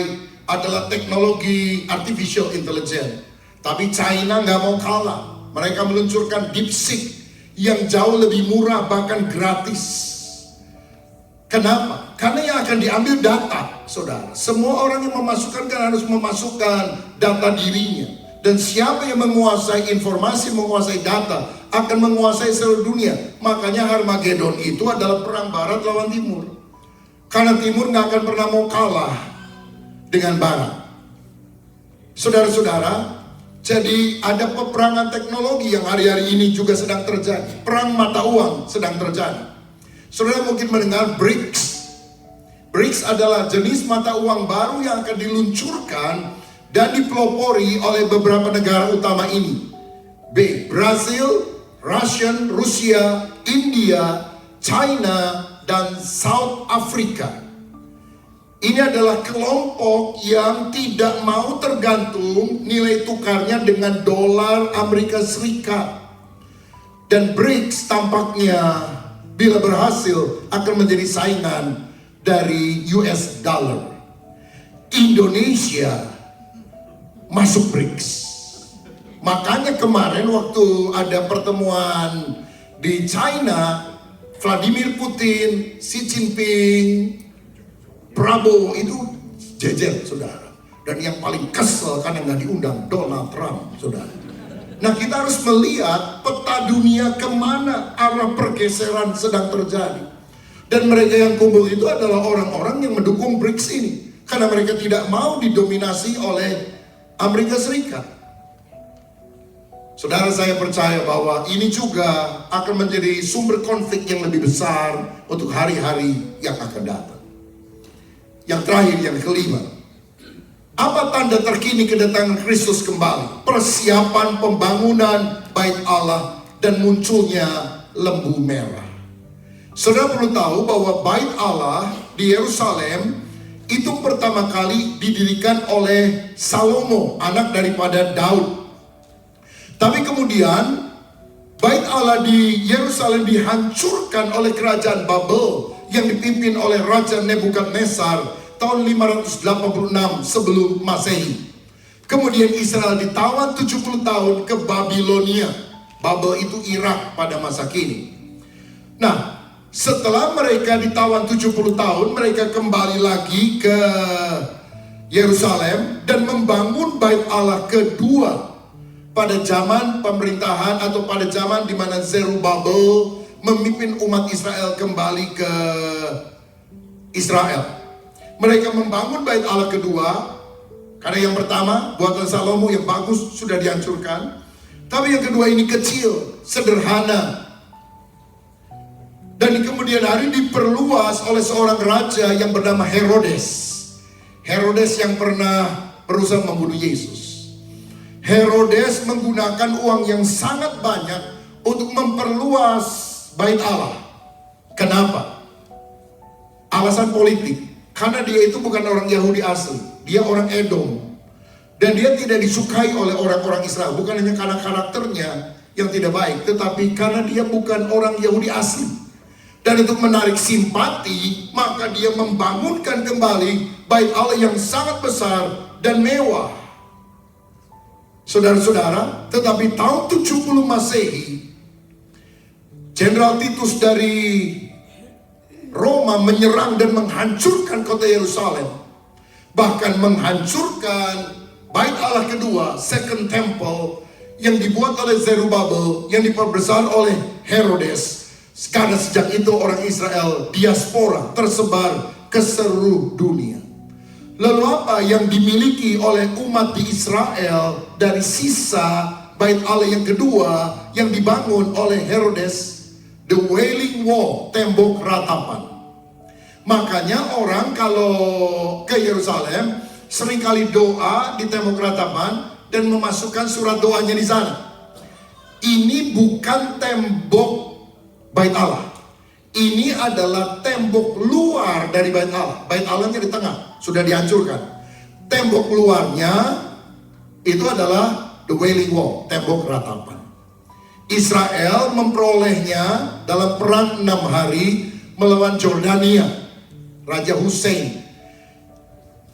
adalah teknologi artificial intelligence. Tapi China nggak mau kalah. Mereka meluncurkan DeepSeek yang jauh lebih murah, bahkan gratis. Kenapa? Karena yang akan diambil data, saudara. Semua orang yang memasukkan kan harus memasukkan data dirinya. Dan siapa yang menguasai informasi, menguasai data, akan menguasai seluruh dunia. Makanya Harmagedon itu adalah perang barat lawan timur. Karena timur nggak akan pernah mau kalah dengan barat. Saudara-saudara, jadi ada peperangan teknologi yang hari-hari ini juga sedang terjadi. Perang mata uang sedang terjadi. Saudara mungkin mendengar BRICS. BRICS adalah jenis mata uang baru yang akan diluncurkan dan dipelopori oleh beberapa negara utama ini. Brazil, Rusia, India, China, dan South Africa. Ini adalah kelompok yang tidak mau tergantung nilai tukarnya dengan dolar Amerika Serikat. Dan BRICS tampaknya bila berhasil akan menjadi saingan dari US dollar. Indonesia masuk BRICS. Makanya kemarin waktu ada pertemuan di China, Vladimir Putin, Xi Jinping, Prabowo itu jejer, saudara. Dan yang paling kesel karena nggak diundang Donald Trump, saudara. Nah, kita harus melihat peta dunia kemana arah pergeseran sedang terjadi. Dan mereka yang kumpul itu adalah orang-orang yang mendukung BRICS ini, karena mereka tidak mau didominasi oleh Amerika Serikat. Saudara, saya percaya bahwa ini juga akan menjadi sumber konflik yang lebih besar untuk hari-hari yang akan datang. Yang terakhir, yang kelima, apa tanda terkini kedatangan Kristus kembali? Persiapan pembangunan Bait Allah dan munculnya lembu merah. Saudara perlu tahu bahwa Bait Allah di Yerusalem itu pertama kali didirikan oleh Salomo, anak daripada Daud. Tapi kemudian Bait Allah di Yerusalem dihancurkan oleh kerajaan Babel yang dipimpin oleh Raja Nebukadnezar tahun 586 sebelum Masehi. Kemudian Israel ditawan 70 tahun ke Babilonia. Babel itu Irak pada masa kini. Nah, setelah mereka ditawan 70 tahun, mereka kembali lagi ke Yerusalem dan membangun bait Allah kedua pada zaman pemerintahan atau pada zaman di mana Zerubabel memimpin umat Israel kembali ke Israel. Mereka membangun bait Allah kedua. Karena yang pertama, buatan Salomo yang bagus sudah dihancurkan. Tapi yang kedua ini kecil, sederhana. Dan di kemudian hari diperluas oleh seorang raja yang bernama Herodes. Herodes yang pernah berusaha membunuh Yesus. Herodes menggunakan uang yang sangat banyak untuk memperluas bait Allah. Kenapa? Alasan politik. Karena dia itu bukan orang Yahudi asli, dia orang Edom. Dan dia tidak disukai oleh orang-orang Israel. Bukan hanya karena karakternya yang tidak baik, tetapi karena dia bukan orang Yahudi asli. Dan untuk menarik simpati, maka dia membangunkan kembali bait Allah yang sangat besar dan mewah. Saudara-saudara, tetapi tahun 70 Masehi, Jenderal Titus dari Roma menyerang dan menghancurkan kota Yerusalem. Bahkan menghancurkan bait Allah kedua, Second Temple, yang dibuat oleh Zerubabel, yang diperbesar oleh Herodes. Karena sejak itu orang Israel diaspora tersebar ke seluruh dunia. Lalu apa yang dimiliki oleh umat di Israel dari sisa bait Allah yang kedua yang dibangun oleh Herodes? The Wailing Wall, tembok ratapan. Makanya orang kalau ke Yerusalem seringkali doa di tembok ratapan dan memasukkan surat doanya di sana. Ini bukan tembok bait Allah. Ini adalah tembok luar dari bait Allah. Bait Allahnya di tengah, sudah dihancurkan. Tembok luarnya itu adalah the Wailing Wall, tembok ratapan. Israel memperolehnya dalam perang 6 hari melawan Jordania, Raja Hussein.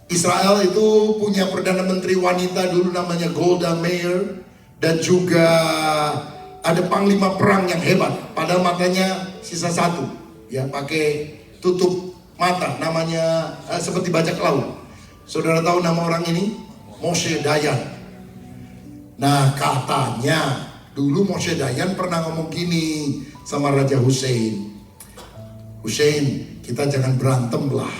Israel itu punya Perdana Menteri wanita dulu namanya Golda Meir. Dan juga ada panglima perang yang hebat. Padahal matanya sisa satu, ya, pakai tutup mata, namanya seperti bajak laut. Saudara tahu nama orang ini? Moshe Dayan. Nah, katanya dulu Moshe Dayan pernah ngomong gini sama Raja Hussein. Hussein, kita jangan berantem lah.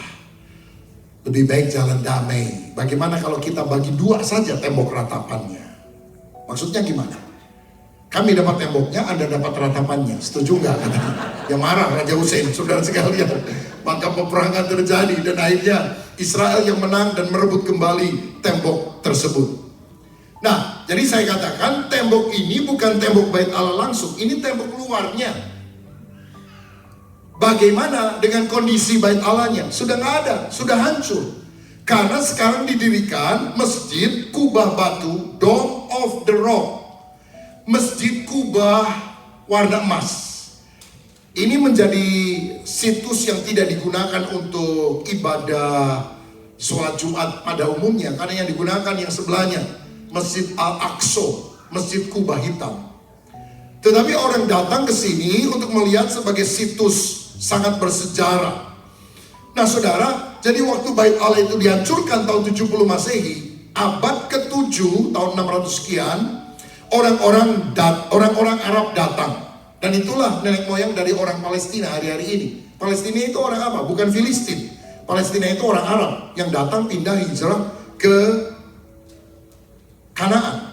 Lebih baik jalan damai. Bagaimana kalau kita bagi 2 saja tembok ratapannya? Maksudnya gimana? Kami dapat temboknya, Anda dapat ratapannya. Setuju nggak? Ya marah Raja Hussein, saudara sekalian. Maka peperangan terjadi dan akhirnya Israel yang menang dan merebut kembali tembok tersebut. Nah, jadi saya katakan tembok ini bukan tembok bait Allah langsung, ini tembok luarnya. Bagaimana dengan kondisi bait Allahnya? Sudah nggak ada, sudah hancur. Karena sekarang didirikan Masjid Kubah Batu, Dome of the Rock. Masjid Kubah warna emas. Ini menjadi situs yang tidak digunakan untuk ibadah sholat Jumat pada umumnya, karena yang digunakan yang sebelahnya, Masjid Al-Aqsa, Masjid Kubah Hitam. Tetapi orang datang ke sini untuk melihat sebagai situs sangat bersejarah. Nah saudara, jadi waktu bait Allah itu dihancurkan tahun 70 Masehi, abad ke-7 tahun 600 sekian, orang-orang Arab datang. Dan itulah nenek moyang dari orang Palestina hari-hari ini. Palestina itu orang apa? Bukan Filistin. Palestina itu orang Arab yang datang pindah hijrah ke Kanaan.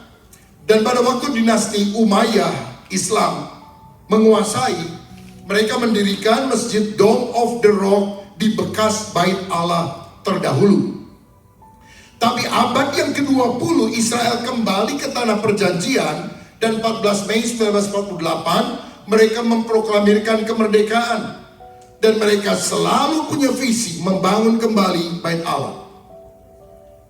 Dan pada waktu dinasti Umayyah Islam menguasai, mereka mendirikan Masjid Dome of the Rock di bekas bait Allah terdahulu. Tapi abad yang ke-20 Israel kembali ke tanah perjanjian, dan 14 Mei 1948 mereka memproklamirkan kemerdekaan. Dan mereka selalu punya visi membangun kembali bait Allah.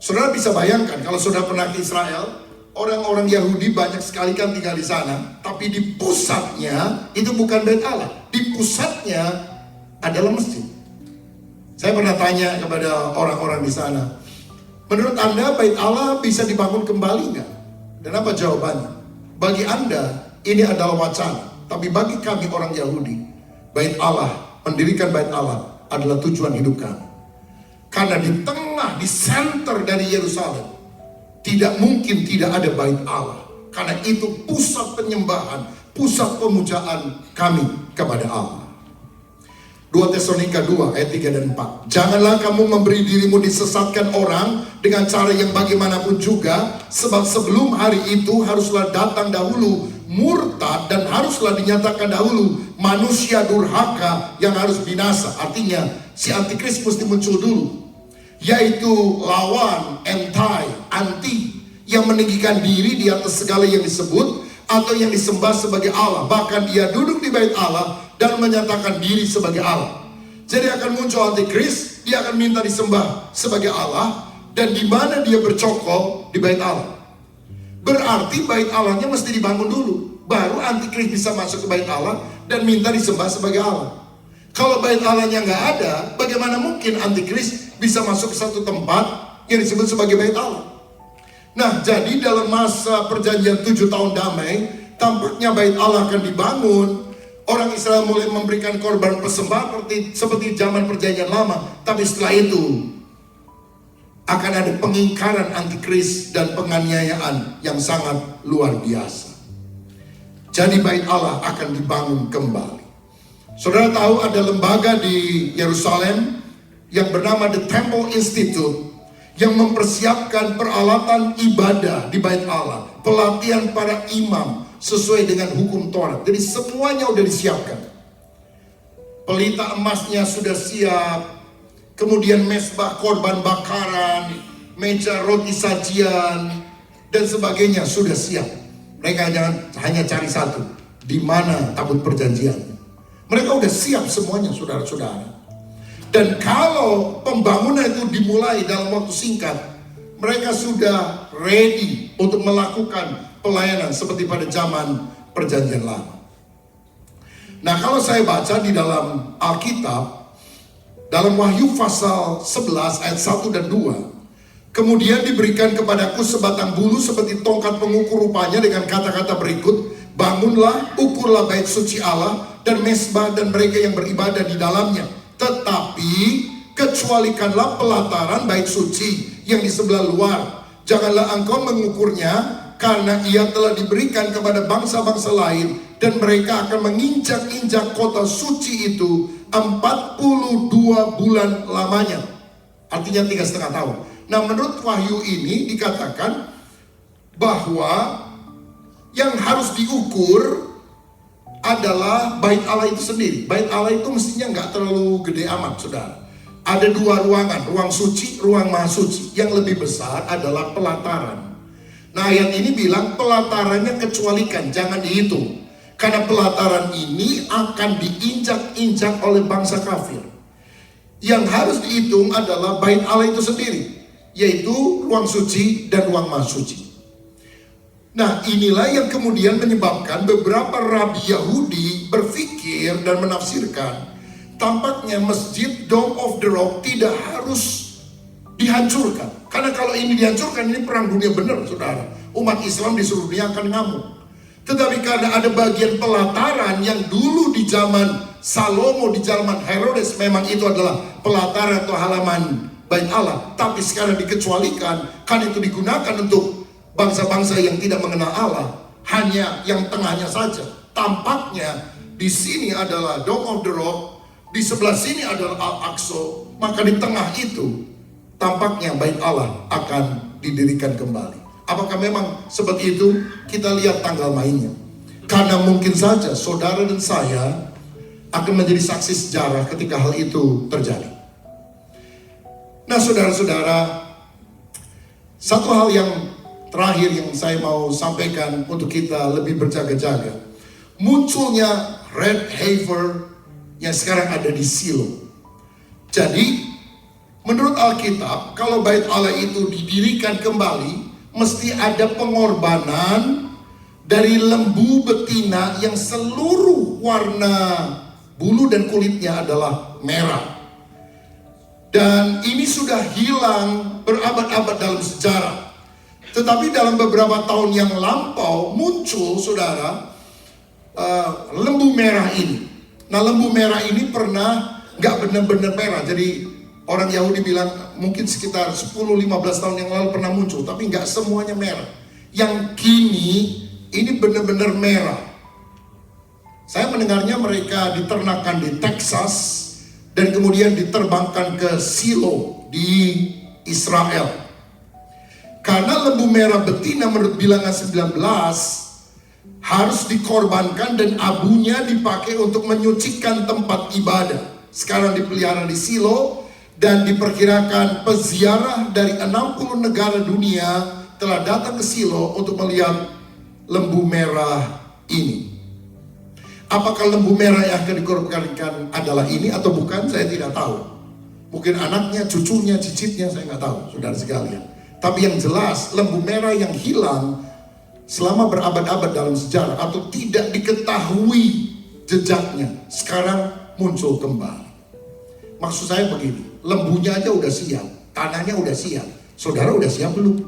Saudara bisa bayangkan kalau saudara pernah ke Israel, orang-orang Yahudi banyak sekali kan tinggal di sana, tapi di pusatnya itu bukan bait Allah, di pusatnya adalah masjid. Saya pernah tanya kepada orang-orang di sana, menurut Anda bait Allah bisa dibangun kembali nggak? Dan apa jawabannya? Bagi Anda ini adalah wacana, tapi bagi kami orang Yahudi, bait Allah, mendirikan bait Allah adalah tujuan hidup kami. Karena di tengah, di center dari Yerusalem, tidak mungkin tidak ada bait Allah. Karena itu pusat penyembahan, pusat pemujaan kami kepada Allah. 2 Tesalonika 2 ayat 3 dan 4. Janganlah kamu memberi dirimu disesatkan orang dengan cara yang bagaimanapun juga, sebab sebelum hari itu haruslah datang dahulu murtad dan haruslah dinyatakan dahulu manusia durhaka yang harus binasa. Artinya si antikris mesti muncul dulu, yaitu lawan, anti, yang meninggikan diri di atas segala yang disebut atau yang disembah sebagai Allah. Bahkan dia duduk di bait Allah dan menyatakan diri sebagai Allah. Jadi akan muncul antikris, dia akan minta disembah sebagai Allah, dan di mana dia bercokol di bait Allah. Berarti bait Allahnya mesti dibangun dulu, baru antikris bisa masuk ke bait Allah dan minta disembah sebagai Allah. Kalau bait Allahnya nggak ada, bagaimana mungkin antikris bisa masuk ke satu tempat yang disebut sebagai bait Allah? Nah, jadi dalam masa perjanjian 7 tahun damai, tampaknya bait Allah akan dibangun. Orang Israel mulai memberikan korban persembahan seperti zaman perjanjian lama. Tapi setelah itu akan ada pengingkaran antikris dan penganiayaan yang sangat luar biasa. Jadi bait Allah akan dibangun kembali. Saudara tahu ada lembaga di Yerusalem yang bernama The Temple Institute yang mempersiapkan peralatan ibadah di bait Allah, pelatihan para imam sesuai dengan hukum Taurat. Jadi semuanya udah disiapkan. Pelita emasnya sudah siap, kemudian mezbah korban bakaran, meja roti sajian, dan sebagainya sudah siap. Mereka hanya cari satu, di mana tabut perjanjian. Mereka udah siap semuanya, saudara-saudara. Dan kalau pembangunan itu dimulai dalam waktu singkat, mereka sudah ready untuk melakukan pelayanan seperti pada zaman perjanjian lama. Nah, kalau saya baca di dalam Alkitab, dalam Wahyu pasal 11 ayat 1 dan 2, kemudian diberikan kepadaku sebatang bulu seperti tongkat pengukur rupanya dengan kata-kata berikut, bangunlah, ukurlah bait suci Allah dan mezbah dan mereka yang beribadah di dalamnya. Tetapi kecualikanlah pelataran bait suci yang di sebelah luar. Janganlah engkau mengukurnya, karena ia telah diberikan kepada bangsa-bangsa lain, dan mereka akan menginjak-injak kota suci itu 42 bulan lamanya. Artinya 3,5 tahun. Nah, menurut Wahyu ini dikatakan bahwa yang harus diukur adalah bait Allah itu sendiri. Bait Allah itu mestinya nggak terlalu gede amat, saudara. Ada 2 ruangan, ruang suci, ruang maha suci. Yang lebih besar adalah pelataran. Nah, ayat ini bilang pelatarannya kecualikan, jangan dihitung. Karena pelataran ini akan diinjak-injak oleh bangsa kafir. Yang harus dihitung adalah bait Allah itu sendiri, yaitu ruang suci dan ruang maha suci. Nah, inilah yang kemudian menyebabkan beberapa rabi Yahudi berpikir dan menafsirkan, tampaknya masjid Dome of the Rock tidak harus dihancurkan. Karena kalau ini dihancurkan, ini perang dunia benar, saudara. Umat Islam di seluruh dunia akan ngamuk. Tetapi karena ada bagian pelataran yang dulu di zaman Salomo, di zaman Herodes, memang itu adalah pelataran atau halaman bait Allah. Tapi sekarang dikecualikan, kan itu digunakan untuk bangsa-bangsa yang tidak mengenal Allah. Hanya yang tengahnya saja. Tampaknya di sini adalah Dome of the Rock, di sebelah sini adalah Al-Aqsa. Maka di tengah itu tampaknya bait Allah akan didirikan kembali. Apakah memang seperti itu? Kita lihat tanggal mainnya. Karena mungkin saja saudara dan saya akan menjadi saksi sejarah ketika hal itu terjadi. Nah, saudara-saudara, satu hal yang terakhir yang saya mau sampaikan untuk kita lebih berjaga-jaga. Munculnya Red Heifer yang sekarang ada di Silo. Jadi menurut Alkitab, kalau bait Allah itu didirikan kembali, mesti ada pengorbanan dari lembu betina yang seluruh warna bulu dan kulitnya adalah merah. Dan ini sudah hilang berabad-abad dalam sejarah. Tetapi dalam beberapa tahun yang lampau muncul, saudara, lembu merah ini. Nah, lembu merah ini pernah nggak benar-benar merah. Jadi orang Yahudi bilang mungkin sekitar 10-15 tahun yang lalu pernah muncul, tapi nggak semuanya merah. Yang kini ini benar-benar merah. Saya mendengarnya mereka diternakan di Texas dan kemudian diterbangkan ke Silo di Israel. Karena lembu merah betina menurut bilangan 19 harus dikorbankan dan abunya dipakai untuk menyucikan tempat ibadah. Sekarang dipelihara di Silo dan diperkirakan peziarah dari 60 negara dunia telah datang ke Silo untuk melihat lembu merah ini. Apakah lembu merah yang akan dikorbankan adalah ini atau bukan, saya tidak tahu. Mungkin anaknya, cucunya, cicitnya, saya nggak tahu, saudara sekalian. Tapi yang jelas, lembu merah yang hilang selama berabad-abad dalam sejarah atau tidak diketahui jejaknya, sekarang muncul kembali. Maksud saya begini, lembunya aja udah siap, tanahnya udah siap. Saudara udah siap belum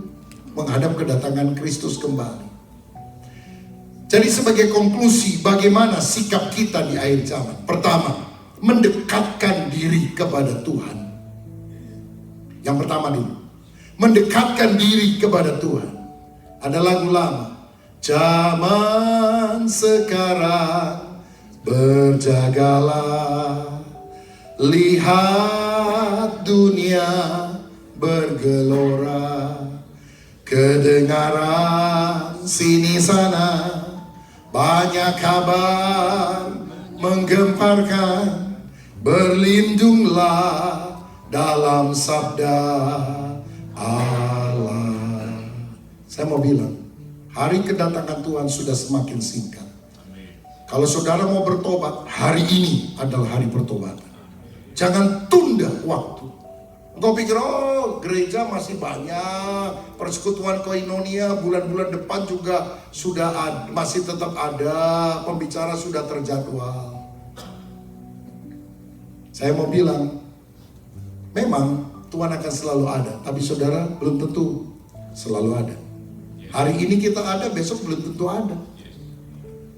menghadap kedatangan Kristus kembali? Jadi sebagai konklusi, bagaimana sikap kita di akhir zaman? Pertama, mendekatkan diri kepada Tuhan. Yang pertama dulu, mendekatkan diri kepada Tuhan. Ada lagu lama, zaman sekarang berjagalah, lihat dunia bergelora, kedengaran sini sana banyak kabar menggemparkan, berlindunglah dalam sabda Allah. Saya mau bilang, hari kedatangan Tuhan sudah semakin singkat. Kalau saudara mau bertobat, hari ini adalah hari pertobatan. Jangan tunda waktu. Engkau pikir, oh gereja masih banyak, persekutuan koinonia bulan-bulan depan juga sudah ada, masih tetap ada, pembicara sudah terjadwal. Saya mau bilang, memang Tuhan akan selalu ada, tapi saudara belum tentu selalu ada. Hari ini kita ada, besok belum tentu ada.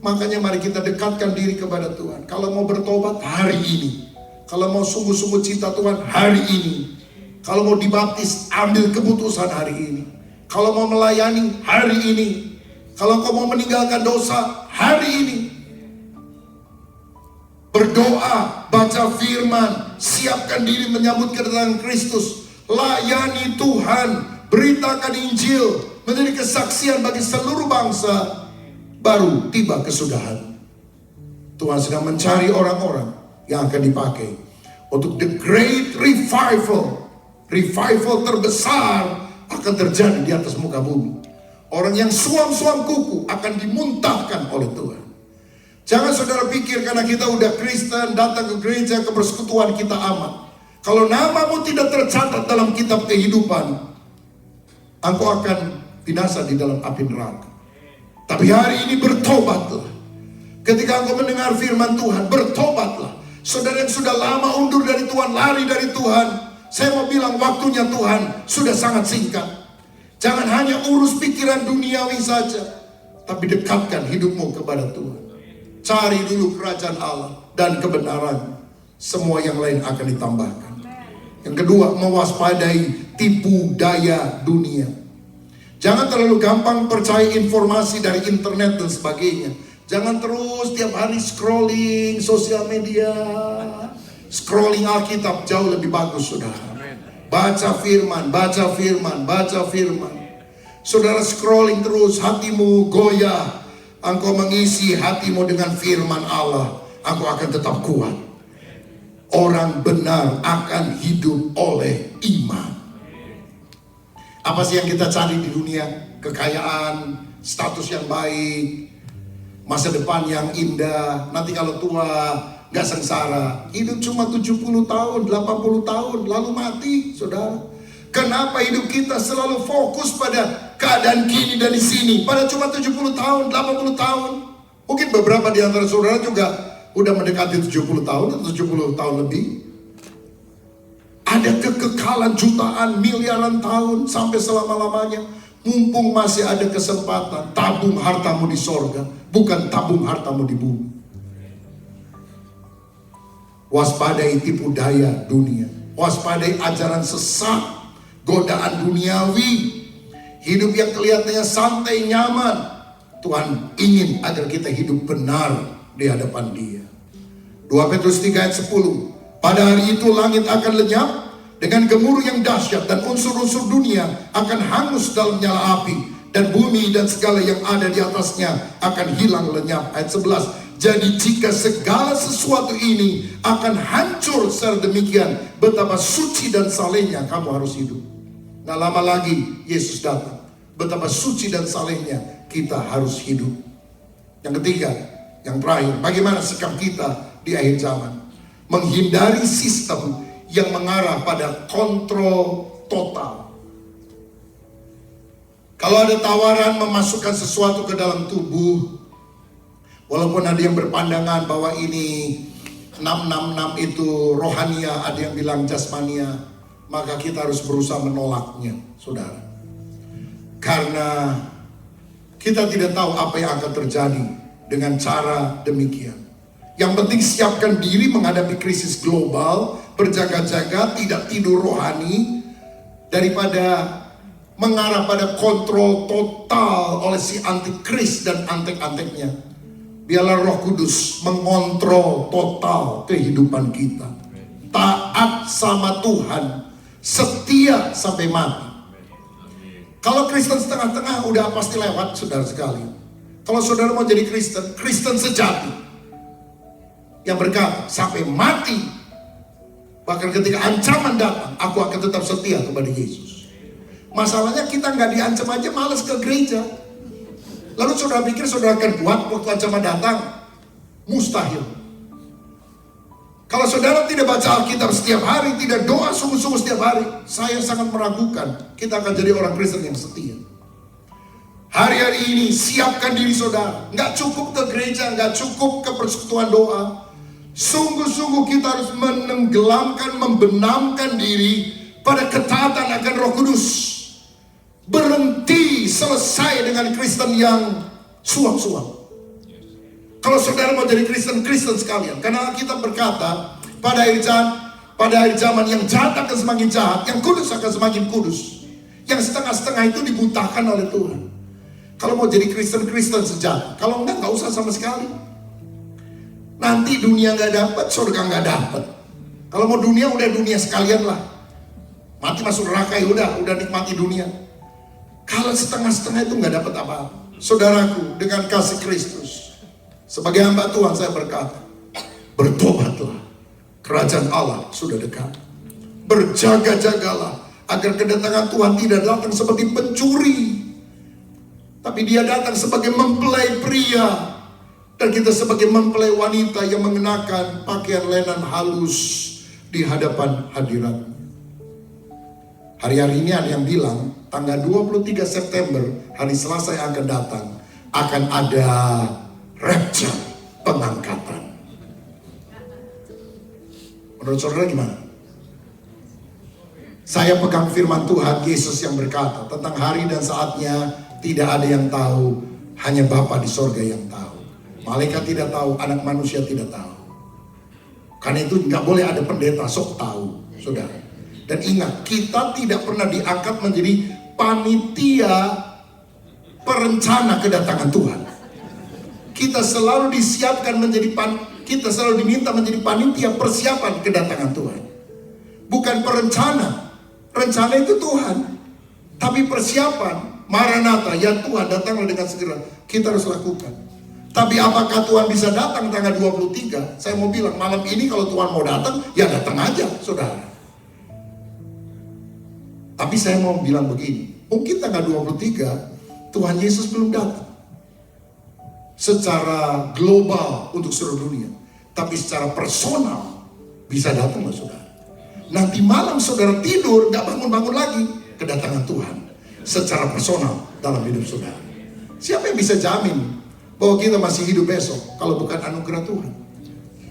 Makanya mari kita dekatkan diri kepada Tuhan. Kalau mau bertobat, hari ini. Kalau mau sungguh-sungguh cinta Tuhan, hari ini. Kalau mau dibaptis, ambil keputusan hari ini. Kalau mau melayani, hari ini. Kalau kau mau meninggalkan dosa, hari ini. Berdoa, baca firman, siapkan diri menyambut kedatangan Kristus. Layani Tuhan, beritakan Injil, menjadi kesaksian bagi seluruh bangsa. Baru tiba kesudahan. Tuhan sedang mencari orang-orang yang akan dipakai untuk the great revival. Revival terbesar akan terjadi di atas muka bumi. Orang yang suam-suam kuku akan dimuntahkan oleh Tuhan. Jangan saudara pikir karena kita udah Kristen, datang ke gereja, ke persekutuan kita aman. Kalau namamu tidak tercatat dalam kitab kehidupan, engkau akan binasa di dalam api neraka. Tapi hari ini bertobatlah. Ketika engkau mendengar firman Tuhan, bertobatlah. Saudara yang sudah lama undur dari Tuhan, lari dari Tuhan, saya mau bilang waktunya Tuhan sudah sangat singkat. Jangan hanya urus pikiran duniawi saja, tapi dekatkan hidupmu kepada Tuhan. Cari dulu kerajaan Allah dan kebenaran. Semua yang lain akan ditambahkan. Yang kedua, mewaspadai tipu daya dunia. Jangan terlalu gampang percaya informasi dari internet dan sebagainya. Jangan terus tiap hari scrolling sosial media. Scrolling Alkitab jauh lebih bagus, saudara. Baca firman, baca firman, baca firman. Saudara scrolling terus, hatimu goyah. Engkau mengisi hatimu dengan firman Allah, engkau akan tetap kuat. Orang benar akan hidup oleh iman. Apa sih yang kita cari di dunia? Kekayaan, status yang baik, masa depan yang indah. Nanti kalau tua gak sengsara. Hidup cuma 70 tahun, 80 tahun, lalu mati, saudara. Kenapa hidup kita selalu fokus pada keadaan kini dan di sini? Pada cuma 70 tahun, 80 tahun. Mungkin beberapa di antara saudara juga udah mendekati 70 tahun atau 70 tahun lebih. ada kekekalan jutaan, miliaran tahun sampai selama-lamanya. Mumpung masih ada kesempatan, tabung hartamu di sorga, bukan tabung hartamu di bumi. Waspadai tipu daya dunia, waspadai ajaran sesat, godaan duniawi, hidup yang kelihatannya santai nyaman. Tuhan ingin agar kita hidup benar di hadapan Dia. 2 Petrus 3 ayat 10. Pada hari itu langit akan lenyap dengan gemuruh yang dahsyat, dan unsur-unsur dunia akan hangus dalam nyala api, dan bumi dan segala yang ada di atasnya akan hilang lenyap. Ayat 11. Jadi jika segala sesuatu ini akan hancur secara demikian, betapa suci dan salehnya kamu harus hidup. Nah, lama lagi Yesus datang. Betapa suci dan salehnya kita harus hidup. Yang ketiga, yang terakhir, bagaimana sikap kita di akhir zaman? Menghindari sistem yang mengarah pada kontrol total. Kalau ada tawaran memasukkan sesuatu ke dalam tubuh, walaupun ada yang berpandangan bahwa ini 666 itu rohania, ada yang bilang jasmania, maka kita harus berusaha menolaknya, saudara. Karena kita tidak tahu apa yang akan terjadi dengan cara demikian. Yang penting siapkan diri menghadapi krisis global, berjaga-jaga, tidak tidur rohani, daripada mengarah pada kontrol total oleh si antikris dan antek-anteknya. Biarlah Roh Kudus mengontrol total kehidupan kita. Taat sama Tuhan, setia sampai mati. Kalau Kristen setengah-tengah udah pasti lewat, saudara sekalian. Kalau saudara mau jadi Kristen, Kristen sejati, yang berkata sampai mati, bahkan ketika ancaman datang, aku akan tetap setia kepada Yesus. Masalahnya kita nggak diancam aja malas ke gereja. Lalu saudara pikir saudara akan kuat waktu ancaman datang? Mustahil. Kalau saudara tidak baca Alkitab setiap hari, tidak doa sungguh-sungguh setiap hari, saya sangat meragukan kita akan jadi orang Kristen yang setia. Hari-hari ini siapkan diri saudara. Nggak cukup ke gereja, nggak cukup ke persekutuan doa. Sungguh-sungguh kita harus menenggelamkan, membenamkan diri pada ketaatan akan Roh Kudus. Berhenti selesai dengan Kristen yang suap-suap. Kalau saudara mau jadi Kristen, Kristen sekalian. Karena kita berkata, pada akhir zaman yang jahat akan semakin jahat, yang kudus akan semakin kudus. Yang setengah-setengah itu dibutakan oleh Tuhan. Kalau mau jadi Kristen, Kristen sejati. Kalau enggak usah sama sekali. Nanti dunia nggak dapat, surga nggak dapat. Kalau mau dunia, udah dunia sekalian lah. Mati masuk neraka ya udah nikmati dunia. Kalau setengah-setengah itu nggak dapat apa-apa. Saudaraku, dengan kasih Kristus, sebagai hamba Tuhan saya berkata, bertobatlah, kerajaan Allah sudah dekat. Berjaga-jagalah agar kedatangan Tuhan tidak datang seperti pencuri, tapi Dia datang sebagai mempelai pria, dan kita sebagai mempelai wanita yang mengenakan pakaian lenan halus di hadapan hadirat. Hari-hari ini ada yang bilang tanggal 23 September, hari Selasa yang akan datang, akan ada rapture, pengangkatan. Menurut saudara gimana? Saya pegang firman Tuhan, Yesus yang berkata tentang hari dan saatnya tidak ada yang tahu, hanya Bapa di sorga yang tahu. Malaikat tidak tahu, anak manusia tidak tahu. Karena itu nggak boleh ada pendeta sok tahu, saudara. Dan ingat, kita tidak pernah diangkat menjadi panitia perencana kedatangan Tuhan. Kita selalu disiapkan kita selalu diminta menjadi panitia persiapan kedatangan Tuhan. Bukan perencana. Rencana itu Tuhan. Tapi persiapan, Maranatha, ya Tuhan datanglah dengan segera, kita harus lakukan. Tapi apakah Tuhan bisa datang tanggal 23? Saya mau bilang malam ini kalau Tuhan mau datang, ya datang aja, saudara. Tapi saya mau bilang begini, mungkin tanggal 23 Tuhan Yesus belum datang secara global untuk seluruh dunia, tapi secara personal bisa datang loh saudara. Nanti malam saudara tidur gak bangun-bangun lagi, kedatangan Tuhan secara personal dalam hidup saudara. Siapa yang bisa jamin bahwa kita masih hidup besok kalau bukan anugerah Tuhan?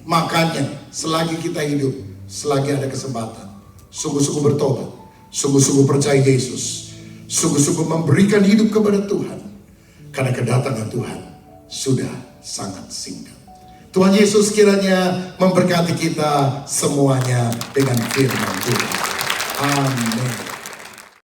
Makanya selagi kita hidup, selagi ada kesempatan, sungguh-sungguh bertobat, sungguh-sungguh percaya Yesus, sungguh-sungguh memberikan hidup kepada Tuhan, karena kedatangan Tuhan sudah sangat singkat. Tuhan Yesus kiranya memberkati kita semuanya dengan firman Tuhan. Amin.